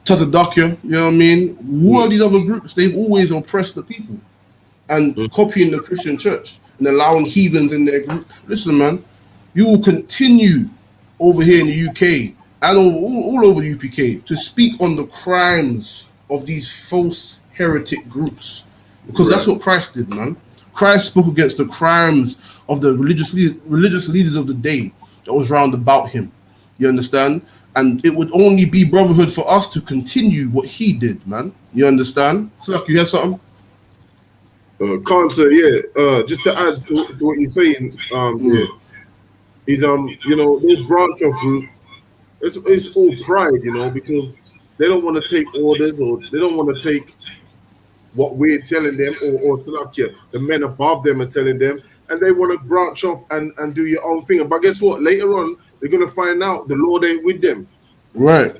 Tazadakia, you know what I mean? Who are these other groups? They've always oppressed the people and copying the Christian church and allowing heathens in their group. Listen, man, you will continue over here in the UK and all over the UPK to speak on the crimes of these false heretic groups, because that's what Christ did, man. Christ spoke against the crimes of the religious leaders of the day that was round about him. You understand? And it would only be brotherhood for us to continue what he did, man. You understand? So, like, you have something? Concert, yeah. Just to add to what you're saying, yeah, is those branch of groups. It's all pride, because they don't want to take orders, or they don't want to take what we're telling them, or Salakia, the men above them are telling them, and they want to branch off and do your own thing. But guess what? Later on, they're gonna find out the Lord ain't with them, Right.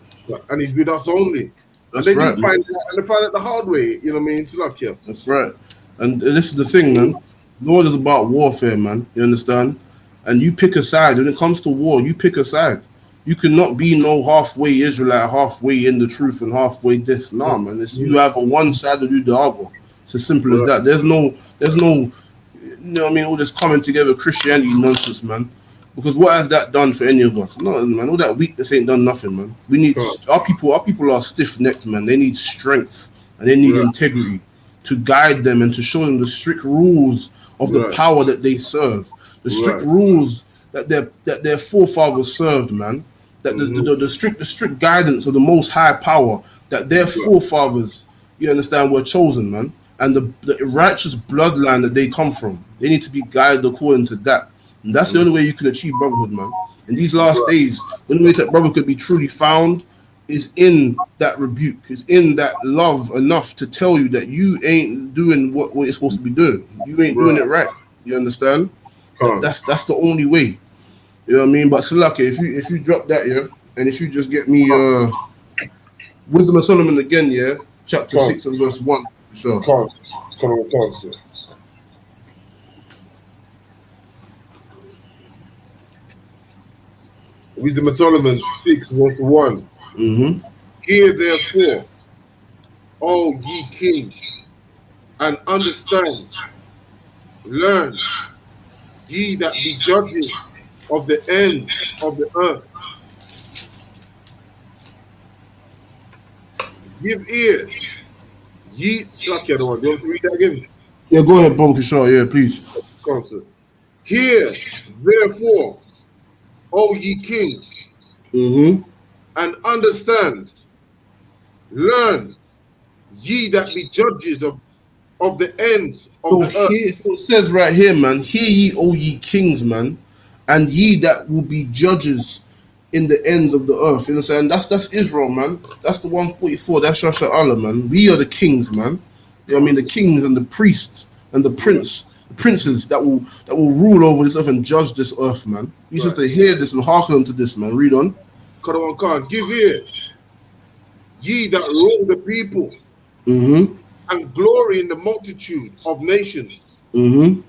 and He's with us only. And That's they do right, man. find out, and they find out the hard way. You know what I mean? Salakia. That's right. And this is the thing, man. Lord is about warfare, man. You understand? And you pick a side. When it comes to war, you pick a side. You cannot be no halfway Israelite, halfway in the truth, and halfway this. Nah, man. You have on one side or you the other. It's as simple as that. There's no, you know what I mean, all this coming together Christianity nonsense, man. Because what has that done for any of us? No, man. All that weakness ain't done nothing, man. We need our people are stiff necked, man. They need strength and they need integrity to guide them and to show them the strict rules of the power that they serve, the strict rules that their forefathers served, man. That the strict guidance of the Most High power that their forefathers, you understand, were chosen, man. And the righteous bloodline that they come from, they need to be guided according to that. And that's the only way you can achieve brotherhood, man. In these last days, the only way that brotherhood could be truly found is in that rebuke, is in that love enough to tell you that you ain't doing what you're supposed to be doing. You ain't doing it right. You understand? That's the only way. You know what I mean? But Salaka, if you drop that, yeah, and if you just get me Wisdom of Solomon again, yeah, chapter 6 and verse 1. Sure. Concert. Wisdom of Solomon 6 verse 1. Hear therefore, all ye kings, and understand, learn, ye that be judges of the end of the earth. Give ear, ye. Slakia, the one. Do you want to read that again? Yeah, go ahead, Bro Kishore. Yeah, please. Concert. Hear therefore, all ye kings, and understand, learn, ye that be judges of of the ends of So the earth. here, so it says right here, man, hear ye, O ye kings, man, and ye that will be judges in the ends of the earth. You know what I'm saying? That's Israel, man. That's the 144. That's SHALAM, man. We are the kings, man. You know what I mean? The kings and the priests and the princes that will rule over this earth and judge this earth, man. You have to hear this and hearken unto this, man. Read on. Give ear, ye that rule the people, Mm-hmm. and glory in the multitude of nations. Mm-hmm.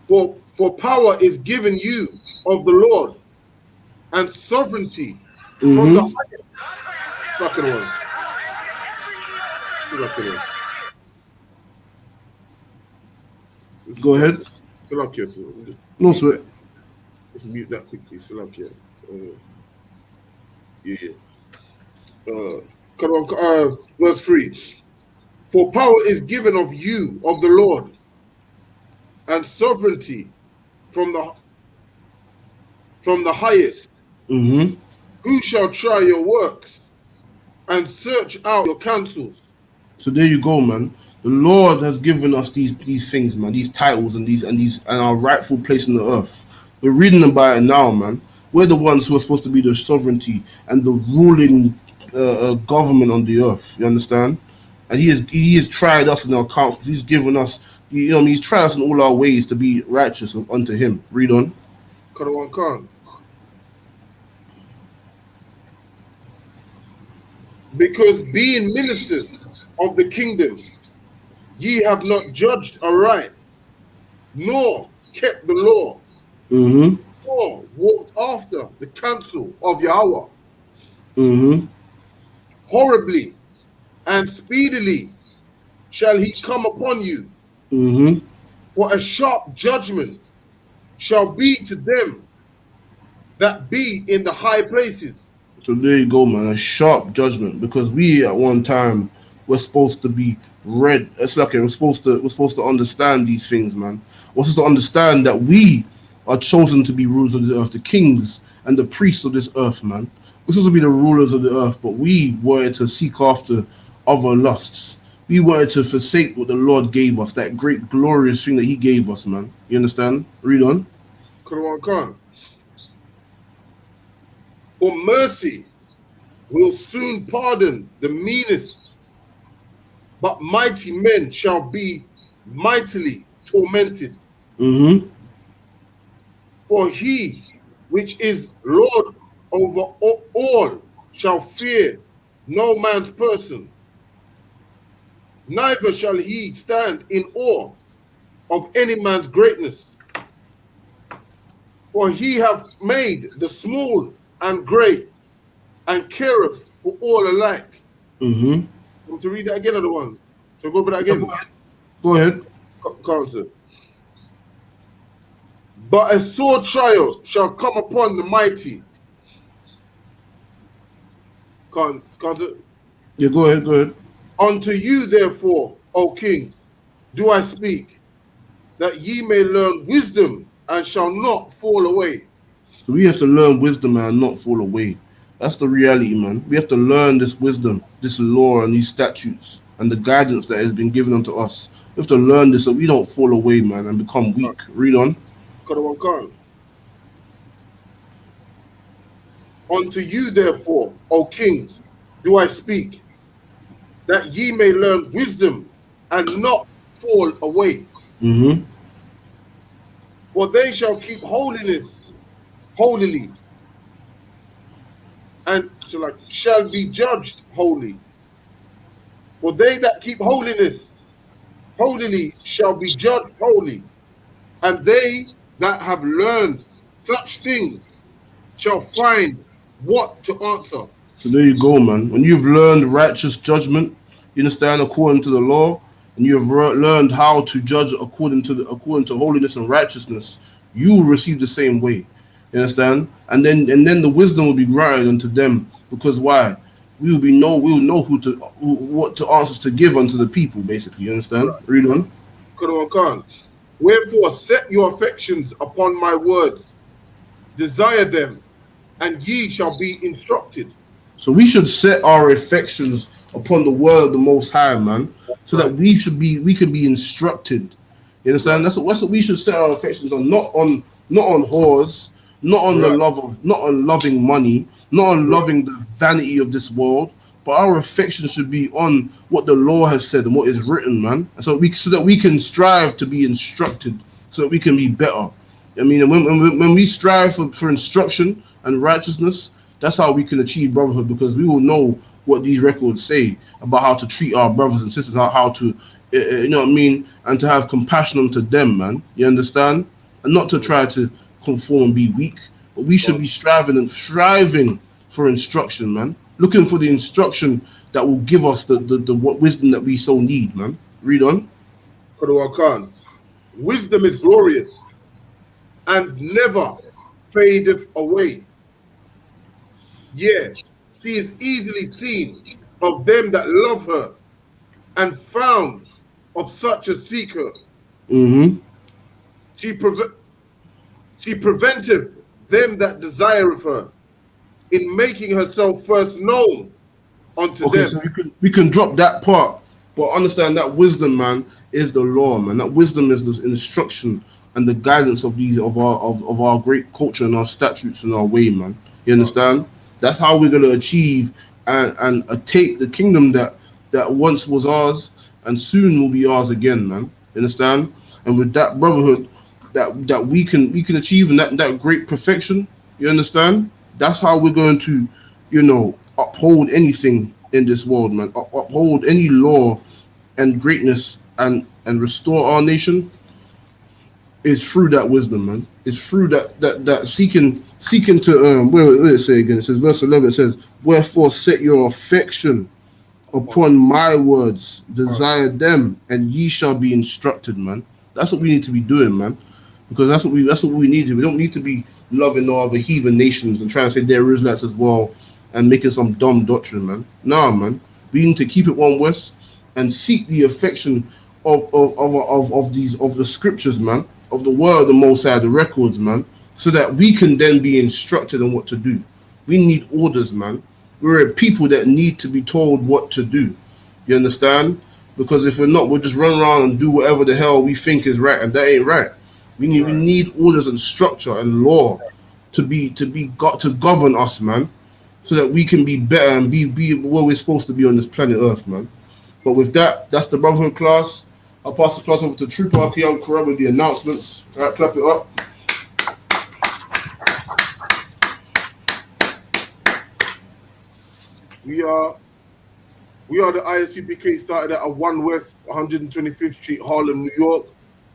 For power is given you of the Lord, and sovereignty from the highest. Second one. Go ahead. No sweat. Just mute that quickly. Salakia. Verse 3. For power is given of you, of the Lord, and sovereignty from the highest. Mm-hmm. Who shall try your works and search out your counsels? So there you go, man. The Lord has given us these things, man, these titles and our rightful place in the earth. We're reading about it now, man. We're the ones who are supposed to be the sovereignty and the ruling government on the earth. You understand? And he has tried us in our counsels. He's given us, you know, he's tried us in all our ways to be righteous unto him. Read on. Because being ministers of the kingdom, ye have not judged aright, nor kept the law, nor walked after the counsel of Yahweh. Horribly and speedily shall he come upon you. For a sharp judgment shall be to them that be in the high places. So there you go, man. A sharp judgment, because we at one time were supposed to be read. It's like we're supposed to understand these things, man. We're supposed to understand that we are chosen to be rulers of the earth, the kings and the priests of this earth, man. We're supposed to be the rulers of the earth, but we wanted to seek after other lusts. We wanted to forsake what the Lord gave us, that great glorious thing that He gave us, man. You understand? Read on. For mercy will soon pardon the meanest, but mighty men shall be mightily tormented. For he which is Lord over all shall fear no man's person, neither shall he stand in awe of any man's greatness. For he hath made the small and great, and careth for all alike. Want to read that again, or the one? So go over that again. Go ahead. Answer. But a sore trial shall come upon the mighty. Yeah, go ahead. Unto you, therefore, O kings, do I speak, that ye may learn wisdom and shall not fall away. So we have to learn wisdom and not fall away. That's the reality, man. We have to learn this wisdom, this law, and these statutes, and the guidance that has been given unto us. We have to learn this so we don't fall away, man, and become weak. Read on. Unto you, therefore, O kings, do I speak, that ye may learn wisdom and not fall away. For they shall keep holiness holily, and shall be judged holy. For they that keep holiness holily shall be judged holy, and they that have learned such things shall find what to answer. So there you go, man. When you've learned righteous judgment, you understand, according to the law, and you have learned how to judge according to holiness and righteousness, you will receive the same way. You understand? And then the wisdom will be granted unto them, because why? We'll know what to answers to give unto the people, basically. You understand? Right. Read on. Wherefore set your affections upon my words, desire them, and ye shall be instructed. So we should set our affections upon the word of the Most High, man. so that we can be instructed. You understand? That's what we should set our affections on, not on whores, not on the love of, not on loving money, not on loving the vanity of this world, but our affection should be on what the law has said and what is written, man. And so that we can strive to be instructed, so that we can be better. I mean, when we strive for instruction and righteousness, that's how we can achieve brotherhood, because we will know what these records say about how to treat our brothers and sisters, how to, you know what I mean, and to have compassion unto them, man. You understand? And not to try to conform and be weak, but we should be striving for instruction, man. Looking for the instruction that will give us the wisdom that we so need, man. Read on. Khan. Wisdom is glorious and never fadeth away. Yeah, she is easily seen of them that love her, and found of such a seeker. Mm-hmm. She preventeth them that desireth her, in making herself first known unto them. So we can drop that part, but understand that wisdom, man, is the law, man. That wisdom is the instruction and the guidance of our great culture and our statutes and our way, man. You understand? That's how we're gonna achieve and take the kingdom that once was ours and soon will be ours again, man. You understand? And with that brotherhood that we can achieve, and that great perfection, you understand? That's how we're going to, you know, uphold anything in this world, man. Uphold any law and greatness and restore our nation is through that wisdom, man. It's through that seeking to where did it say again? It says verse 11. It says, "Wherefore set your affection upon my words, desire them, and ye shall be instructed," man. That's what we need to be doing, man. Because that's what we need to. We don't need to be loving no other heathen nations and trying to say they're Israelites as well and making some dumb doctrine, man. Nah, man. We need to keep it one West and seek the affection of the scriptures, man, of the word, the Most High, the records, man, so that we can then be instructed on what to do. We need orders, man. We're a people that need to be told what to do. You understand? Because if we're not, we'll just run around and do whatever the hell we think is right, and that ain't right. We need orders and structure and law to govern us, man, so that we can be better and be where we're supposed to be on this planet Earth, man. But with that, that's the brotherhood class. I'll pass the class over to Trooper Akiyan Kura with the announcements. All right, clap it up. We are the I.S.U.P.K, started at 1 West 125th Street, Harlem, New York,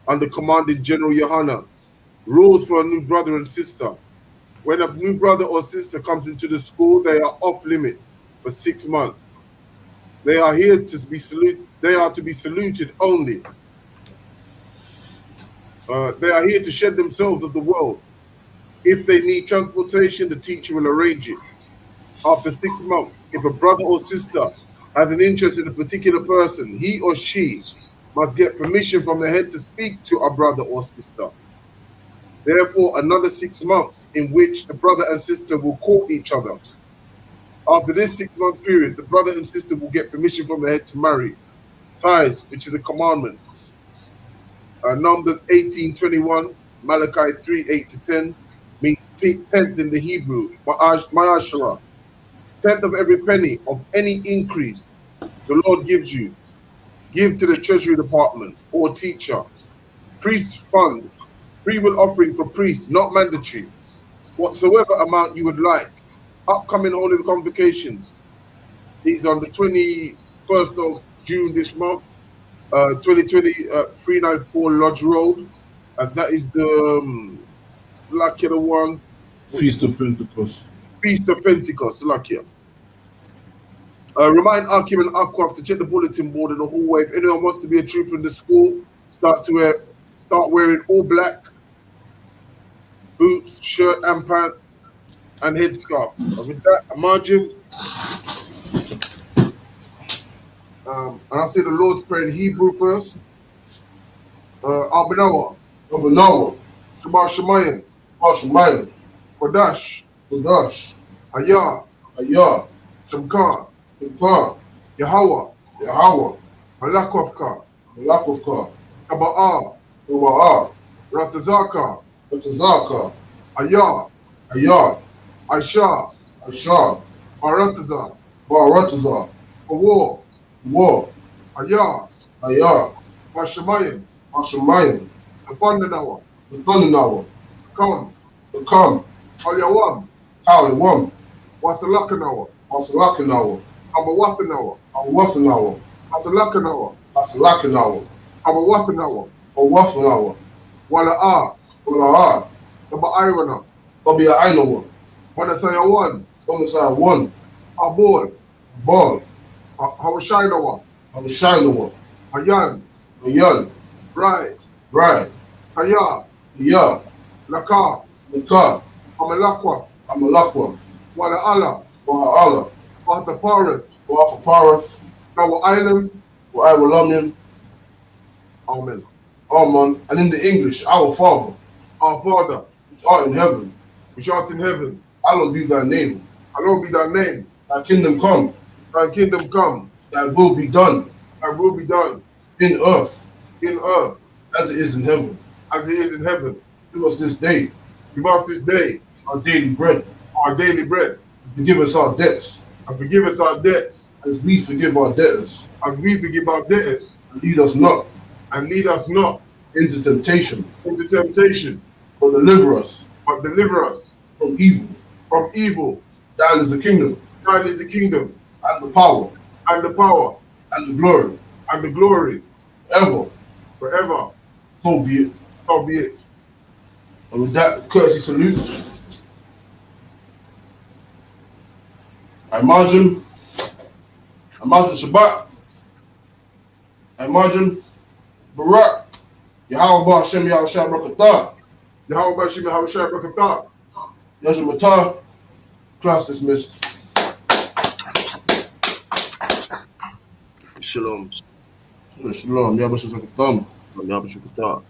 under Commanding General YAHANNA. Rules for a new brother and sister. When a new brother or sister comes into the school, they are off limits for 6 months. They are here to be saluted. They are to be saluted only. They are here to shed themselves of the world. If they need transportation, the teacher will arrange it. After 6 months, if a brother or sister has an interest in a particular person, he or she must get permission from the head to speak to a brother or sister. Therefore, another 6 months in which the brother and sister will court each other. After this 6-month period, the brother and sister will get permission from the head to marry. Tithes, which is a commandment. Numbers 18:21, Malachi 3:8-10, means 10th in the Hebrew, Ma'ashara. 10th of every penny of any increase the Lord gives you, give to the Treasury Department or teacher. Priest fund, free will offering for priests, not mandatory. Whatsoever amount you would like. Upcoming holy convocations. These are on the 21st of June this month, 2020, 394 Lodge Road. And that is the Slakia one. Feast of Pentecost. Feast of Pentecost, Slakia. Remind Akim and Aquaf to check the bulletin board in the hallway. If anyone wants to be a trooper in the school, start wearing all black, boots, shirt and pants, and headscarf. With that, Amajim. And I'll say the Lord's Prayer in Hebrew first. Abinawa. Shabbat Shemayim. Kodash. Ayah. Shamkar. Yahweh. Malakovka, Malakovka, Taba'a, Uwa'a, Ratazaka, Utazaka, Aya, Ayad, Aisha, Ashad, Barataza, Barataza, Awo, War, Aya, Ayad, Bashamayim, Ashamayim, Afandanawa, the Thundernawa, Kam, the Kam, Alyawam, Howley, Wasalakanawa, Wasalakanawa, Abawathanawa, Awafanawa, Wasalakanawa, Asalakanawa, Abawathanawa, Awafanawa, Wala'a, Wala'a, Taba'irana, Tabia Ainawa, Wanasayawan, Wanasai 1, Abol, Ball, Hawashainawa, Awashinawa, Hayan, Ayan, Rai, Right, Haya, Ya, Laka, Nika, Amalakwa, Amalakwa, Wala'ala, Wa'ala, Wahtaparith, Wa'afaparaf, Nawa Island, Wa'awalamin, Amen. Amen, and in the English, our Father, Our Father, which art in heaven, which art in heaven, hallowed be thy name. hallowed be thy name, Thy kingdom come, thy kingdom come, thy will be done thy will be done in earth in earth as it is in heaven. as it is in heaven. Give us this day Give us this day our daily bread. our daily bread, Forgive us our debts and forgive us our debts, as we forgive our debtors. as we forgive our debtors, And lead us not and lead us not into temptation, into temptation, but deliver us but deliver us from evil. from evil. Thine is the kingdom, Thine is the kingdom, and the power, and the power, and the glory, and the glory, ever. forever. So be it. So be it. And with that courtesy salute, I imagine Shabbat, I imagine Barak, Yahweh Hashem Yahushua Barakatah, Yahweh Bashim Yahushua Barakatah. Yashamatah, class dismissed. Shalom. Shalom, Yahweh Barakatah. Yahweh Barakatah.